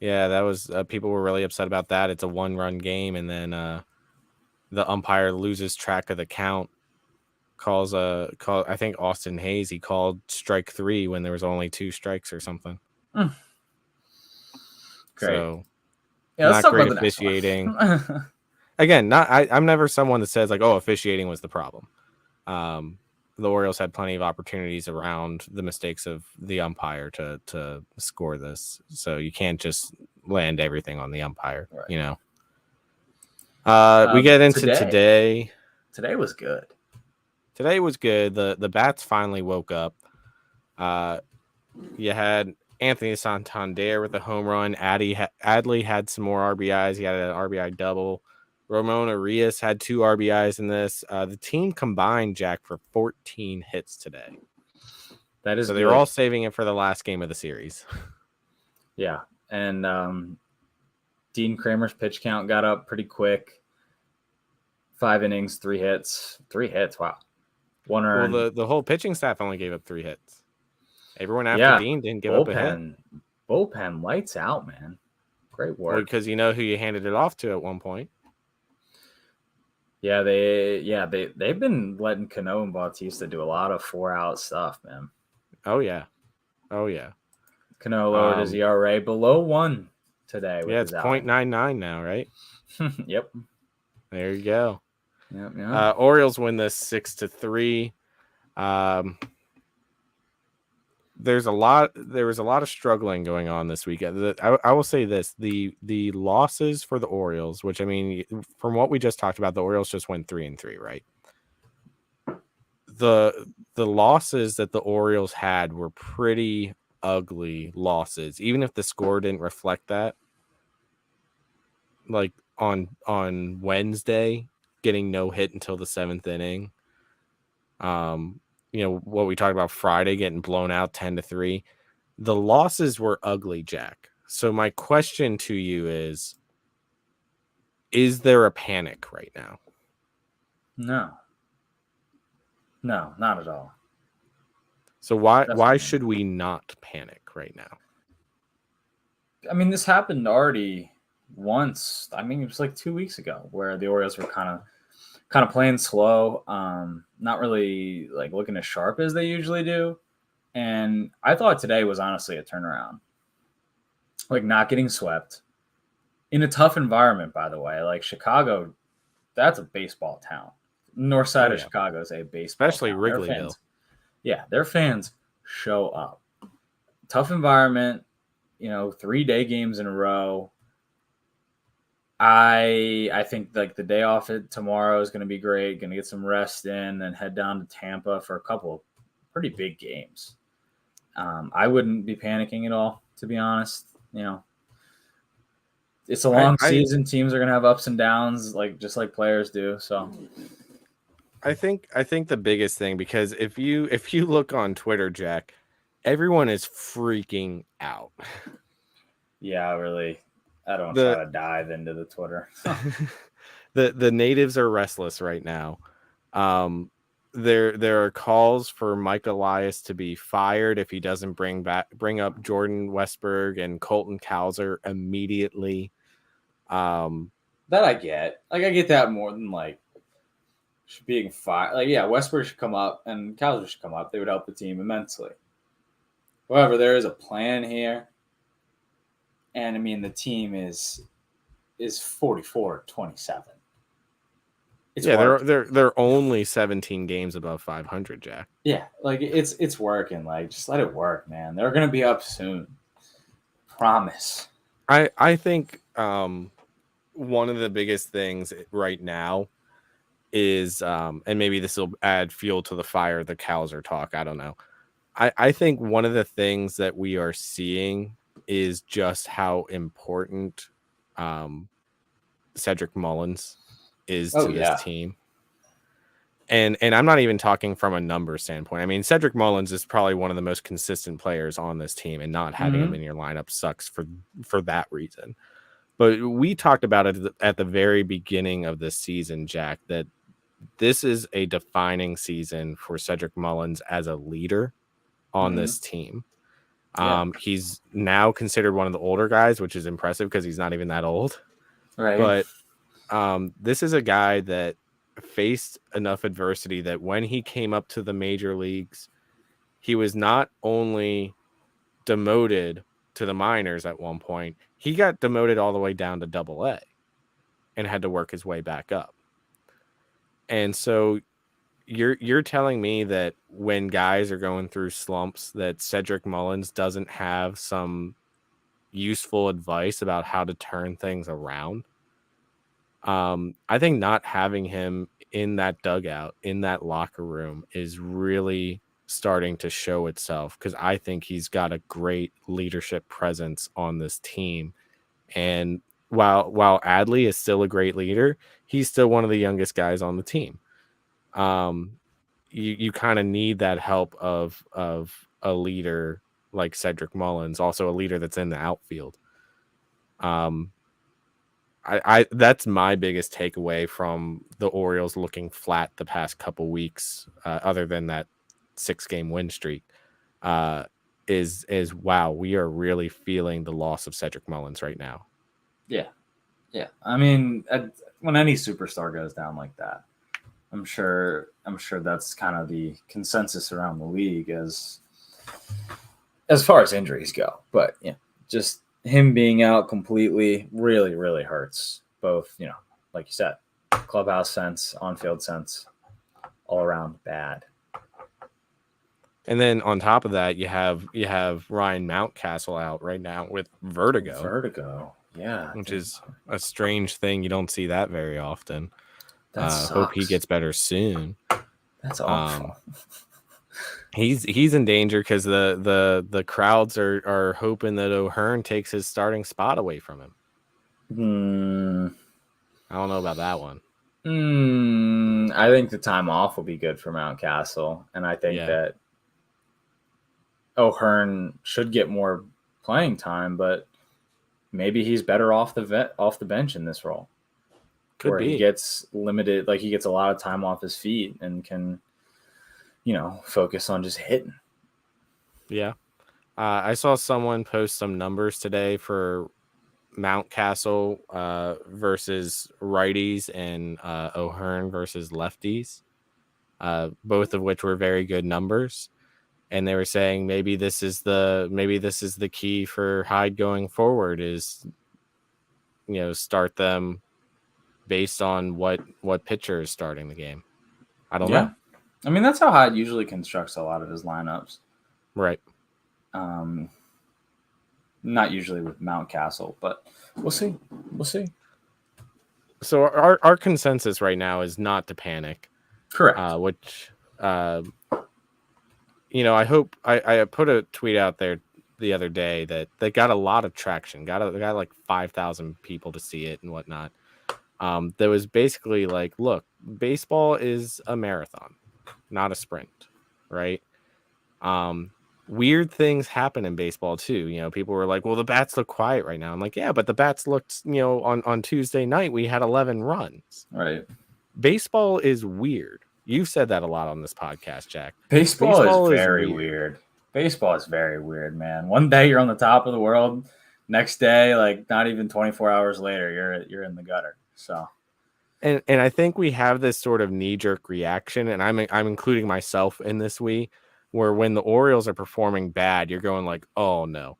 Yeah, that was people were really upset about that. It's a 1-run game, and then the umpire loses track of the count. Calls I think Austin Hayes, he called strike 3 when there was only 2 strikes or something. Mm. Great. So Yeah, let's not talk great about the next officiating. one. Again, I'm never someone that says like, oh, officiating was the problem. The Orioles had plenty of opportunities around the mistakes of the umpire to score this. So you can't just land everything on the umpire, Right. you know. We get into today. Today was good. Today was good. The bats finally woke up. You had Anthony Santander with a home run. Adley had some more RBIs. He had an RBI double. Ramon Arias had 2 RBIs in this. The team combined, Jack, for 14 hits today. That is so good. They were all saving it for the last game of the series. Yeah, and Dean Kramer's pitch count got up pretty quick. 5 innings, 3 hits. 3 hits, wow. 1 earned. Well, the whole pitching staff only gave up 3 hits. Everyone after Dean didn't give up a hit. Bullpen lights out, man. Great work. Well, because you know who you handed it off to at one point. Yeah, they've been letting Cano and Bautista do a lot of 4-out stuff, man. Oh yeah. Cano lowered his ERA below 1 today. Yeah, it's 0.99 now, right? Yep. There you go. Yep. Orioles win this 6-3. There was a lot of struggling going on this weekend. I will say this: the losses for the Orioles, which I mean, from what we just talked about, the Orioles just went 3-3, right? The losses that the Orioles had were pretty ugly losses, even if the score didn't reflect that. Like on Wednesday, getting no hit until the 7th inning. You know what we talked about Friday, getting blown out 10-3. The losses were ugly, Jack. So my question to you is there a panic right now? No, not at all. So why should we not panic right now? I mean, this happened already once. I mean, it was like 2 weeks ago where the Orioles were kind of playing slow, not really like looking as sharp as they usually do. And I thought today was honestly a turnaround. Like not getting swept in a tough environment, by the way. Like Chicago, that's a baseball town. North side of Chicago is a baseball especially town. Wrigleyville. Their fans show up. Tough environment, 3-day games in a row. I think like the day off tomorrow is going to be great. Going to get some rest in and head down to Tampa for a couple of pretty big games. I wouldn't be panicking at all, to be honest. It's a long season. Teams are going to have ups and downs, just like players do. So I think the biggest thing, because if you look on Twitter, Jack, everyone is freaking out. Yeah, really. I don't try to dive into the Twitter. The natives are restless right now. There are calls for Mike Elias to be fired if he doesn't bring up Jordan Westberg and Colton Cowser immediately. That I get. I get that more than being fired. Westberg should come up and Cowser should come up. They would help the team immensely. However, there is a plan here. And I mean, the team is 44-27. They're only 17 games above 500, Jack. Yeah, it's working. Just let it work, man. They're gonna be up soon. Promise. I think one of the biggest things right now is and maybe this will add fuel to the fire, the Cowser talk. I don't know. I think one of the things that we are seeing is just how important Cedric Mullins is to this team. And I'm not even talking from a number standpoint. I mean, Cedric Mullins is probably one of the most consistent players on this team, and not having him in your lineup sucks for that reason. But we talked about it at the very beginning of this season, Jack, that this is a defining season for Cedric Mullins as a leader on this team. Yeah. He's now considered one of the older guys, which is impressive because he's not even that old. Right. But this is a guy that faced enough adversity that when he came up to the major leagues, he was not only demoted to the minors at one point, he got demoted all the way down to Double-A and had to work his way back up. And so you're telling me that when guys are going through slumps that Cedric Mullins doesn't have some useful advice about how to turn things around? I think not having him in that dugout, in that locker room, is really starting to show itself, because I think he's got a great leadership presence on this team. And while Adley is still a great leader, he's still one of the youngest guys on the team. You kind of need that help of a leader like Cedric Mullins, also a leader that's in the outfield. I that's my biggest takeaway from the Orioles looking flat the past couple weeks, other than that 6-game win streak, is wow, we are really feeling the loss of Cedric Mullins right now. Yeah. Yeah. I mean, when any superstar goes down like that, I'm sure that's kind of the consensus around the league as far as injuries go. But yeah, just him being out completely really, really hurts. Both, like you said, clubhouse sense, on-field sense, all around bad. And then on top of that, you have Ryan Mountcastle out right now with vertigo. Yeah, which is a strange thing. You don't see that very often. That Hope he sucks. gets better soon. That's awful. He's in danger because the crowds are hoping that O'Hearn takes his starting spot away from him. I don't know about that one. I think the time off will be good for Mountcastle, and I think that O'Hearn should get more playing time, but maybe he's better off the bench in this role. Could be. He gets limited, like he gets a lot of time off his feet and can, focus on just hitting. Yeah. I saw someone post some numbers today for Mountcastle versus righties and O'Hearn versus lefties, both of which were very good numbers. And they were saying maybe this is the key for Hyde going forward is, start them based on what pitcher is starting the game. I don't know. I mean, that's how Hyde usually constructs a lot of his lineups. Right. Not usually with Mountcastle, but we'll see. So our consensus right now is not to panic. Correct. Which, I hope I put a tweet out there the other day that got a lot of traction, got like 5,000 people to see it and whatnot. That was basically like, look, baseball is a marathon, not a sprint, right? Weird things happen in baseball too. People were like, well, the bats look quiet right now. I'm like, yeah, but the bats looked, on Tuesday night, we had 11 runs. Right. Baseball is weird. You've said that a lot on this podcast, Jack. Baseball is very weird. Baseball is very weird, man. One day you're on the top of the world. Next day, like not even 24 hours later, you're in the gutter. So, and I think we have this sort of knee-jerk reaction, and I'm including myself in this, where when the Orioles are performing bad, you're going like, oh no,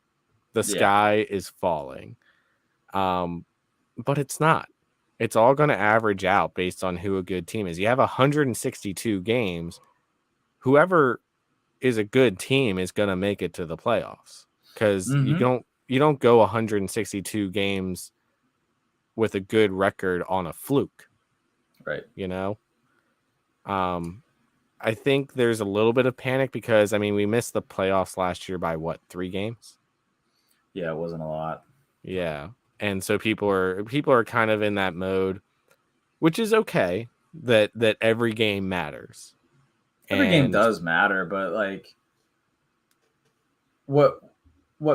the sky is falling. But it's not. It's all going to average out based on who a good team is. You have 162 games. Whoever is a good team is going to make it to the playoffs, because you don't go 162 games with a good record on a fluke. Right. I think there's a little bit of panic because, we missed the playoffs last year by 3 games? Yeah, it wasn't a lot. Yeah. And so people are kind of in that mode, which is okay, that every game matters. Every game does matter, but like what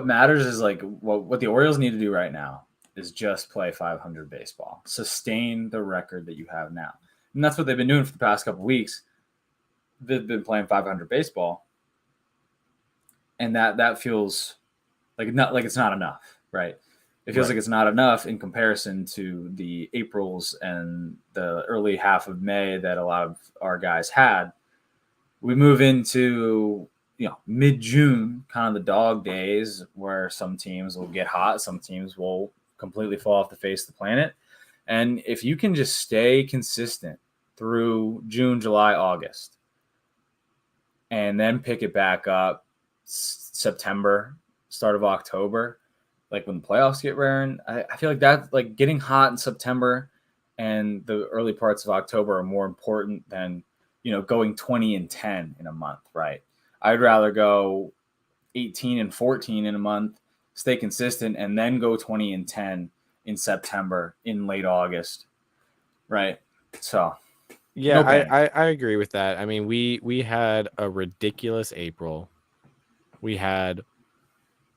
matters is like what the Orioles need to do right now is just play 500 baseball, sustain the record that you have now. And that's what they've been doing for the past couple of weeks. They've been playing 500 baseball. and that feels like it's not enough, right? It feels like Right. it's not enough in comparison to the Aprils and the early half of May that a lot of our guys had. We move into mid June, kind of the dog days where some teams will get hot, some teams will completely fall off the face of the planet. And if you can just stay consistent through June, July, August, and then pick it back up September, start of October, like when the playoffs get rare. I feel like that, like getting hot in September and the early parts of October are more important than going 20-10 in a month, right? I'd rather go 18-14 in a month, stay consistent, and then go 20-10 in September, in late August, right? So Yeah, no panic. I agree with that. I mean, we had a ridiculous April. We had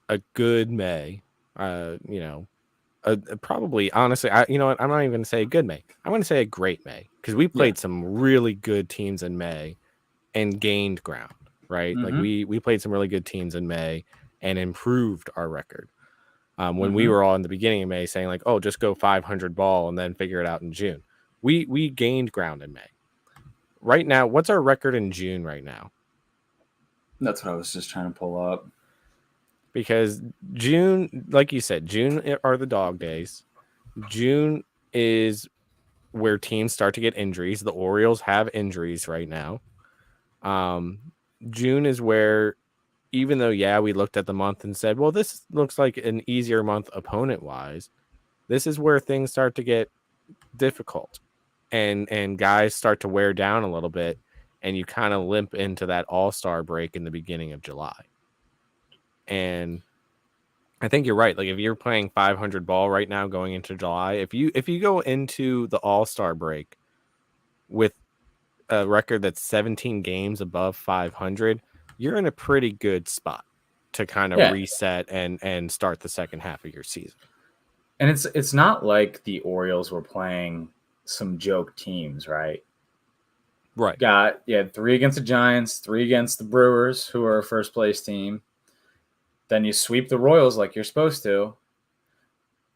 a good May. You know, probably honestly, you know what? I'm not even going to say a good May. I'm going to say a great May because we Yeah. played some really good teams in May and gained ground. Right, like Mm-hmm. we played some really good teams in May and improved our record. When we Mm-hmm. were all in the beginning of May saying like, oh, just go 500 ball and then figure it out in June. We gained ground in May. Right now, what's our record in June right now? That's what I was just trying to pull up. Because June, like you said, June are the dog days. June is where teams start to get injuries. The Orioles have injuries right now. Um, June is where, even though, yeah, we looked at the month and said, well, this looks like an easier month opponent wise, this is where things start to get difficult and guys start to wear down a little bit. And you kind of limp into that all-star break in the beginning of July. And I think you're right. Like if you're playing 500 ball right now going into July, if you go into the All-Star break with a record that's 17 games above 500, you're in a pretty good spot to kind of Yeah, reset and start the second half of your season. and it's not like the Orioles were playing some joke teams, right? Right. You had three against the Giants, three against the Brewers, who are a first place team. Then you sweep the Royals like you're supposed to,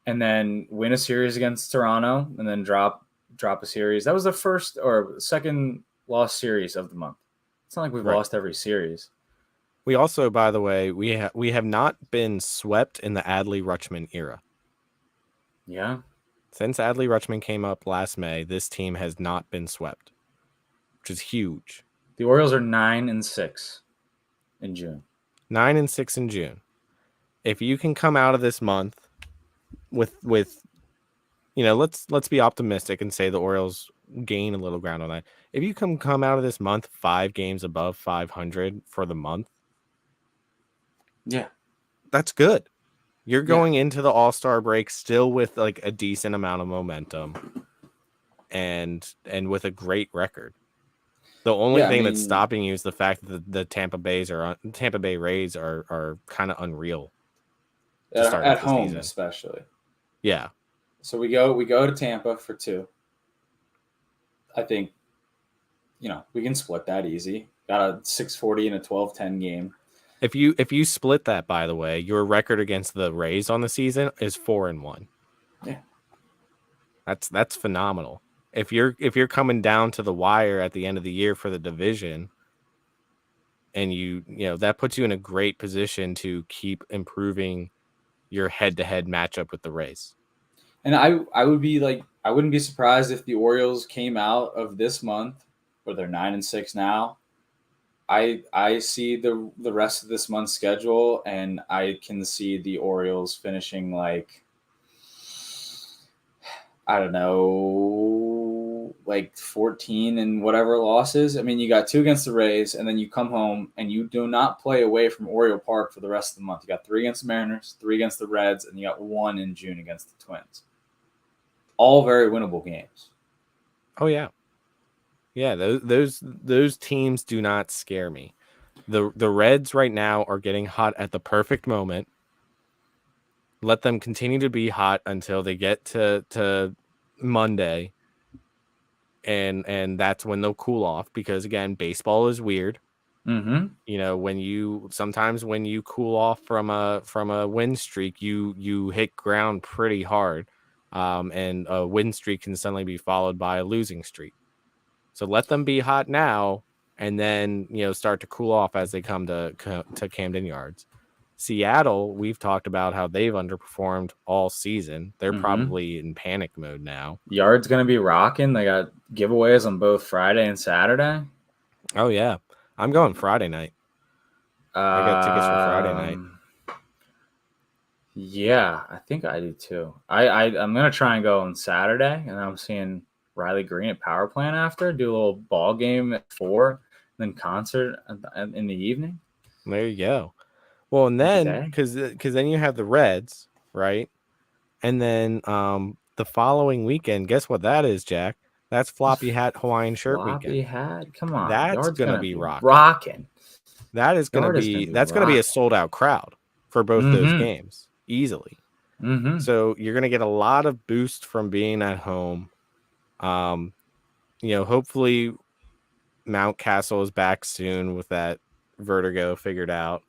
and then win a series against Toronto, and then drop a series. That was the first or second lost series of the month. It's not like we've Right. lost every series. We also, by the way, we have not been swept in the Adley Rutschman era. Yeah, Since Adley Rutschman came up last May, this team has not been swept, which is huge. the Orioles are 9-6 in June. 9-6 in June. If you can come out of this month with let's be optimistic and say the Orioles gain a little ground on that. If you come out of this month 5 games above 500 for the month, Yeah, that's good. You're yeah, going into the All-Star break still with like a decent amount of momentum and with a great record. The only yeah. I thing that's mean, stopping you is the fact that the Tampa Bay Rays are kind of unreal to start at off the home season. especially. Yeah. So we go to Tampa for 2. I think we can split that easy. Got a 640 and a 12-10 game. If you split that, by the way, your record against the Rays on the season is 4-1. Yeah. That's phenomenal. If you're coming down to the wire at the end of the year for the division, and that puts you in a great position to keep improving your head-to-head matchup with the Rays. And I would be like, I wouldn't be surprised if the Orioles came out of this month where they're 9-6 now. I see the rest of this month's schedule, and I can see the Orioles finishing like, I don't know, like 14 and whatever losses. I mean, you got 2 against the Rays, and then you come home and you do not play away from Oriole Park for the rest of the month. You got 3 against the Mariners, 3 against the Reds, and you got 1 in June against the Twins. All very winnable games. Oh yeah. Yeah, those teams do not scare me. The Reds right now are getting hot at the perfect moment. Let them continue to be hot until they get to Monday, and that's when they'll cool off because again, baseball is weird. Mm-hmm. Sometimes when you cool off from a win streak, you hit ground pretty hard, and a win streak can suddenly be followed by a losing streak. So let them be hot now, and then start to cool off as they come to Camden Yards. Seattle, we've talked about how they've underperformed all season. They're Mm-hmm. probably in panic mode now. Yard's gonna be rocking. They got giveaways on both Friday and Saturday. Oh yeah, I'm going Friday night. I got tickets for Friday night. Yeah, I think I do too. I'm gonna try and go on Saturday, and I'm seeing Riley Green at Power Plant after. Do a little ball game at 4, then concert in the evening. There you go. Well, and Like a then day. because then you have the Reds, right? And then the following weekend, guess what that is, Jack? That's Floppy Hat Hawaiian Shirt Floppy weekend. hat. Come on, That's Yard's gonna gonna be be rocking. rocking. That's gonna be a sold out crowd for both those Mm-hmm. games easily. Mm-hmm. So you're gonna get a lot of boost from being at home. Hopefully Mountcastle is back soon with that vertigo figured out.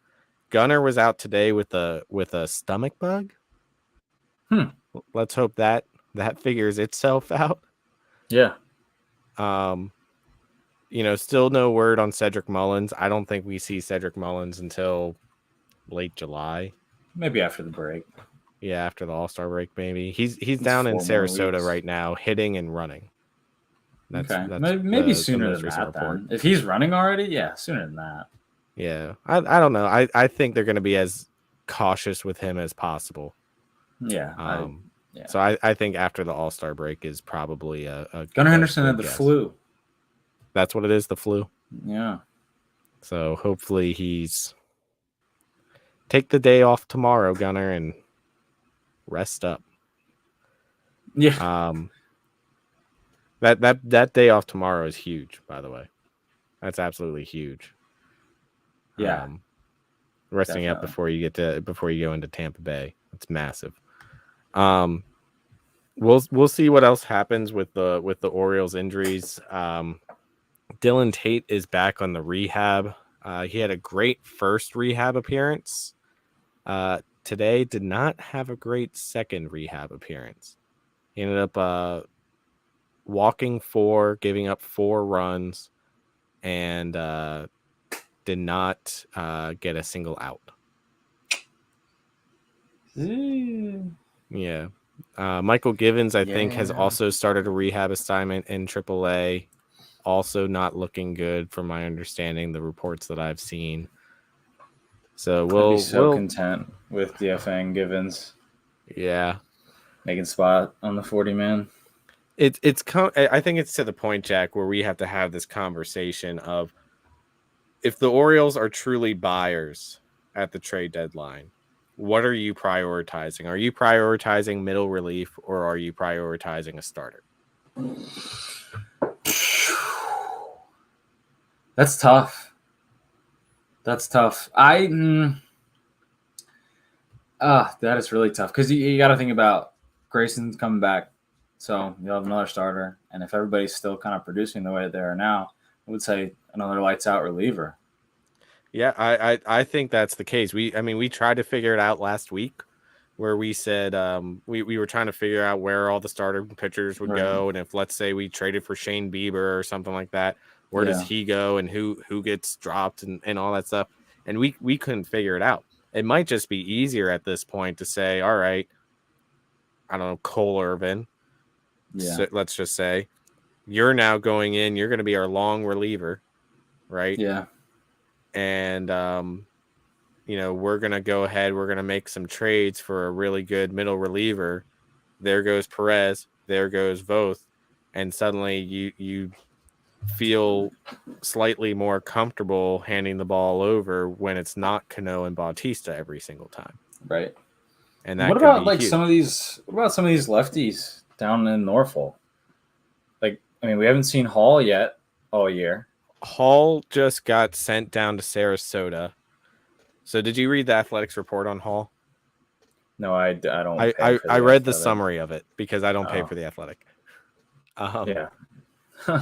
Gunnar was out today with a stomach bug. Let's hope that figures itself out. Yeah. Still no word on Cedric Mullins. I don't think we see Cedric Mullins until late July. Maybe after the break. Yeah, after the All-Star break, maybe. He's down in Sarasota right now, hitting and running. That's maybe sooner most than recent that. report. Then, if he's running already, yeah, sooner than that. Yeah, I don't know. I think they're going to be as cautious with him as possible. Yeah. So I think after the All-Star break is probably a Gunnar Henderson had the guess. flu. That's what it is, the flu. Yeah. So hopefully he's take the day off tomorrow, Gunnar, and rest up. Yeah. That day off tomorrow is huge, by the way. That's absolutely huge. Yeah. Resting definitely. up before you go into Tampa Bay. It's massive. We'll see what else happens with the Orioles injuries. Dylan Tate is back on the rehab. He had a great first rehab appearance. Today did not have a great second rehab appearance. He ended up walking 4, giving up 4 runs, and did not get a single out. Yeah. Michael Givens, I think, has also started a rehab assignment in AAA. Also not looking good from my understanding, the reports that I've seen. So I'd be so content with DFAing Givens. Yeah. Making spot on the 40-man. I think it's to the point, Jack, where we have to have this conversation of if the Orioles are truly buyers at the trade deadline, what are you prioritizing? Are you prioritizing middle relief or are you prioritizing a starter? That's tough. That is really tough because you got to think about Grayson's coming back, so you'll have another starter, and if everybody's still kind of producing the way they are now, I would say another lights out reliever. Yeah, I think that's the case. We tried to figure it out last week, where we said we were trying to figure out where all the starter pitchers would go, and if let's say we traded for Shane Bieber or something like that, where does he go and who gets dropped and all that stuff, and we couldn't figure it out. It might just be easier at this point to say, all right, I don't know, Cole Irvin. Yeah. So let's just say you're now going in. You're going to be our long reliever, right? Yeah. And we're going to go ahead. We're going to make some trades for a really good middle reliever. There goes Perez. There goes Voth. And suddenly you feel slightly more comfortable handing the ball over when it's not Cano and Bautista every single time. Right. And that what could about be like huge. some of these lefties down in Norfolk? Like, I mean, we haven't seen Hall yet all year. Hall just got sent down to Sarasota. So did you read the Athletics report on Hall? No, I don't. I read the summary of it because I don't pay for the Athletic. Yeah.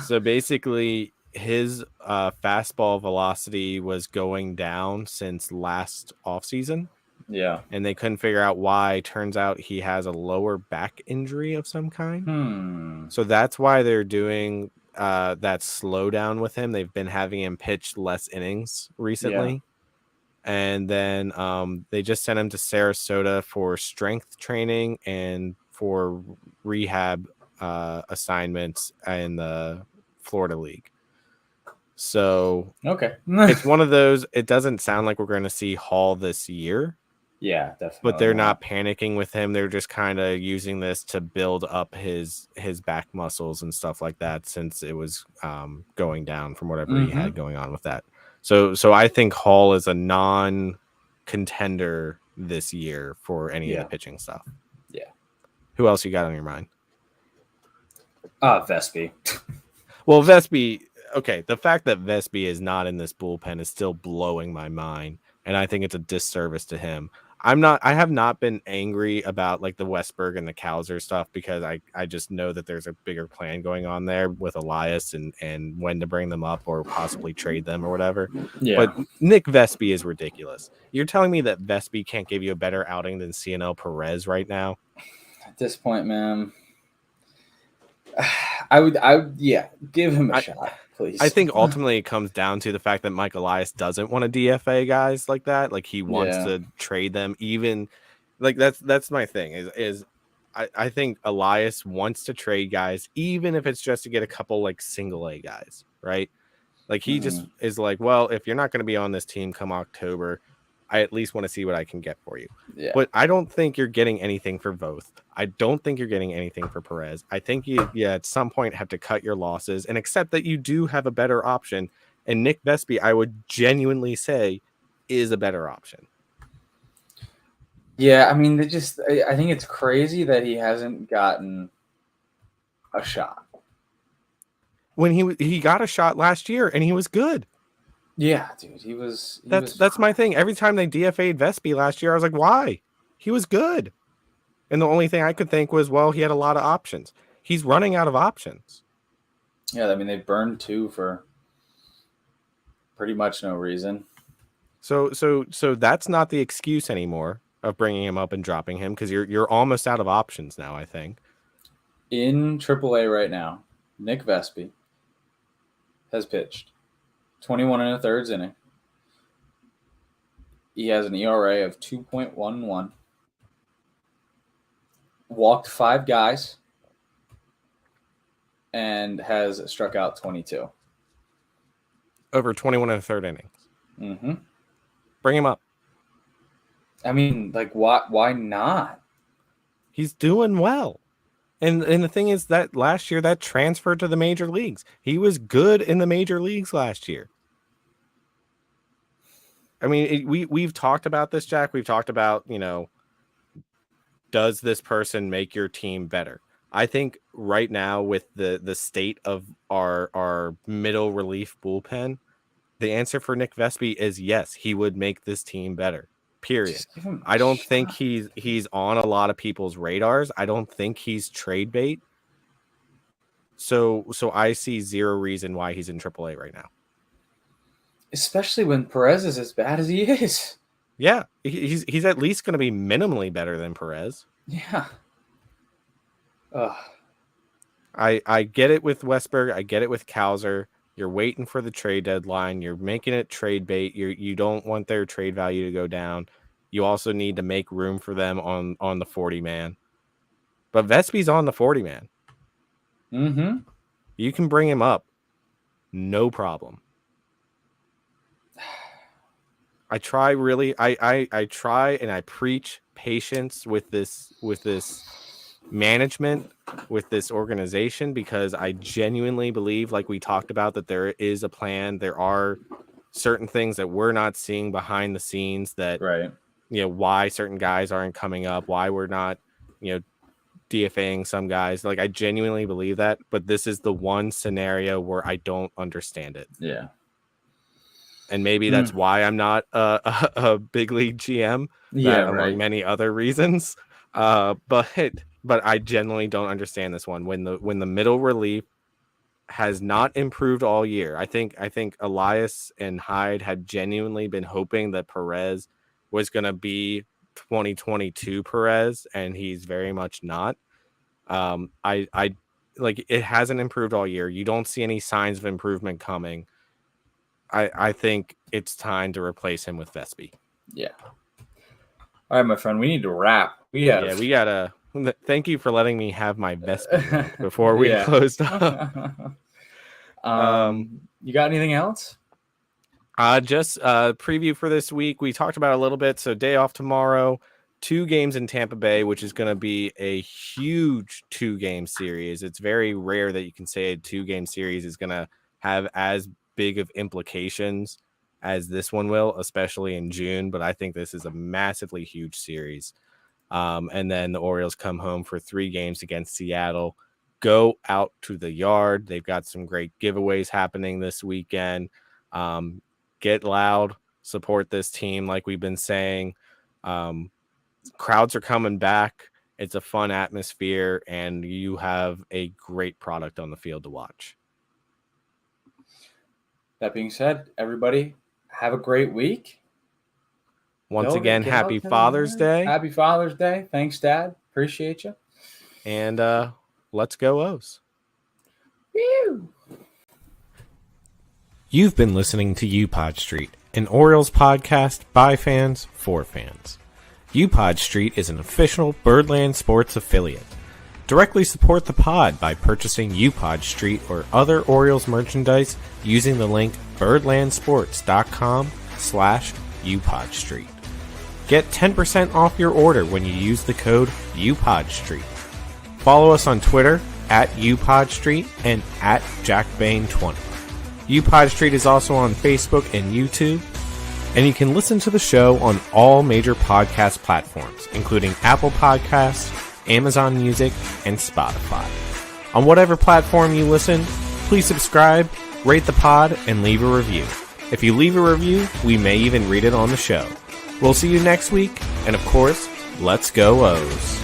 So basically, his fastball velocity was going down since last offseason, Yeah. and they couldn't figure out why. Turns out he has a lower back injury of some kind. So that's why they're doing that slowdown with him. They've been having him pitch less innings recently. And then they just sent him to Sarasota for strength training and for rehab assignments in the Florida League. So Okay. it's one of those. It doesn't sound like we're going to see Hall this year. Yeah, definitely. But they're not panicking with him. They're just kind of using this to build up his back muscles and stuff like that, since it was going down from whatever he had going on with that. So I think Hall is a non-contender this year for any of the pitching stuff. Yeah. Who else you got on your mind? Vespi. Well, Vespi. Okay, the fact that Vespi is not in this bullpen is still blowing my mind, and I think it's a disservice to him. I have not been angry about like the Westberg and the Cowser stuff, because I just know that there's a bigger plan going on there with Elias and when to bring them up or possibly trade them or whatever. Yeah. But Nick Vespi is ridiculous. You're telling me that Vespi can't give you a better outing than CNL Perez right now? At this point, man, I would give him a shot. Please. I think ultimately it comes down to the fact that Mike Elias doesn't want to DFA guys like that. Like he wants to trade them. Even like that's my thing is I think Elias wants to trade guys, even if it's just to get a couple like single A guys, right? Like he just is like, well, if you're not going to be on this team come October, I at least want to see what I can get for you. Yeah. But I don't think you're getting anything for both. I don't think you're getting anything for Perez. I think you at some point have to cut your losses and accept that you do have a better option. And Nick Vespi, I would genuinely say, is a better option. Yeah, I mean, I think it's crazy that he hasn't gotten a shot. When he got a shot last year and he was good. Yeah, dude, he was. That's my thing. Every time they DFA'd Vespi last year, I was like, why? He was good. And the only thing I could think was, well, he had a lot of options. He's running out of options. Yeah, I mean, they burned 2 for pretty much no reason. So that's not the excuse anymore of bringing him up and dropping him, because you're almost out of options now, I think. In AAA right now, Nick Vespi has pitched 21 1/3 inning. He has an ERA of 2.11. Walked 5 guys and has struck out 22 over 21 1/3 innings. Bring him up. I mean, like, why not? He's doing well. And the thing is that last year that transferred to the major leagues. He was good in the major leagues last year. I mean, we've talked about this, Jack. We've talked about, does this person make your team better? I think right now with the state of our middle relief bullpen, the answer for Nick Vespi is yes, he would make this team better. Period. I don't think he's on a lot of people's radars. I don't think he's trade bait. So I see zero reason why he's in AAA right now. Especially when Perez is as bad as he is. Yeah, he's at least going to be minimally better than Perez. Yeah. I get it with Westberg. I get it with Cowser. You're waiting for the trade deadline. You're making it trade bait. You don't want their trade value to go down. You also need to make room for them on the 40-man. But Vespi's on the 40-man. You can bring him up. No problem. I try really. I try and I preach patience with this management, with this organization, because I genuinely believe, like we talked about, that there is a plan. There are certain things that we're not seeing behind the scenes that, why certain guys aren't coming up, why we're not, DFAing some guys. Like, I genuinely believe that, but this is the one scenario where I don't understand it. Yeah. And maybe that's why I'm not a big league GM. Among many other reasons. But I genuinely don't understand this one. When the middle relief has not improved all year. I think Elias and Hyde had genuinely been hoping that Perez was going to be 2022 Perez, and he's very much not. I like, it hasn't improved all year. You don't see any signs of improvement coming. I think it's time to replace him with Vespi. Yeah. All right, my friend, we need to wrap. We gotta. Thank you for letting me have my Vespi before we closed up. You got anything else? Just preview for this week. We talked about it a little bit. So day off tomorrow, 2 games in Tampa Bay, which is going to be a huge 2-game series. It's very rare that you can say a 2-game series is going to have as big of implications as this one will, especially in June. But I think this is a massively huge series. And then the Orioles come home for 3 games against Seattle. Go out to the yard. They've got some great giveaways happening this weekend. Get loud, support this team like we've been saying. Crowds are coming back. It's a fun atmosphere, and you have a great product on the field to watch. That being said, everybody, have a great week. Once again, happy Father's Day. Happy Father's Day. Thanks, Dad. Appreciate you. And let's go O's. Woo! You've been listening to UPod Street, an Orioles podcast by fans for fans. UPod Street is an official Birdland Sports affiliate. Directly support the pod by purchasing UPod Street or other Orioles merchandise using the link birdlandsports.com/UPod Street. Get 10% off your order when you use the code UPod Street. Follow us on Twitter @UPod Street and @JackBain20. UPod Street is also on Facebook and YouTube, and you can listen to the show on all major podcast platforms, including Apple Podcasts, Amazon Music, and Spotify. On whatever platform you listen, please subscribe, rate the pod, and leave a review. If you leave a review, we may even read it on the show. We'll see you next week, and of course, let's go O's.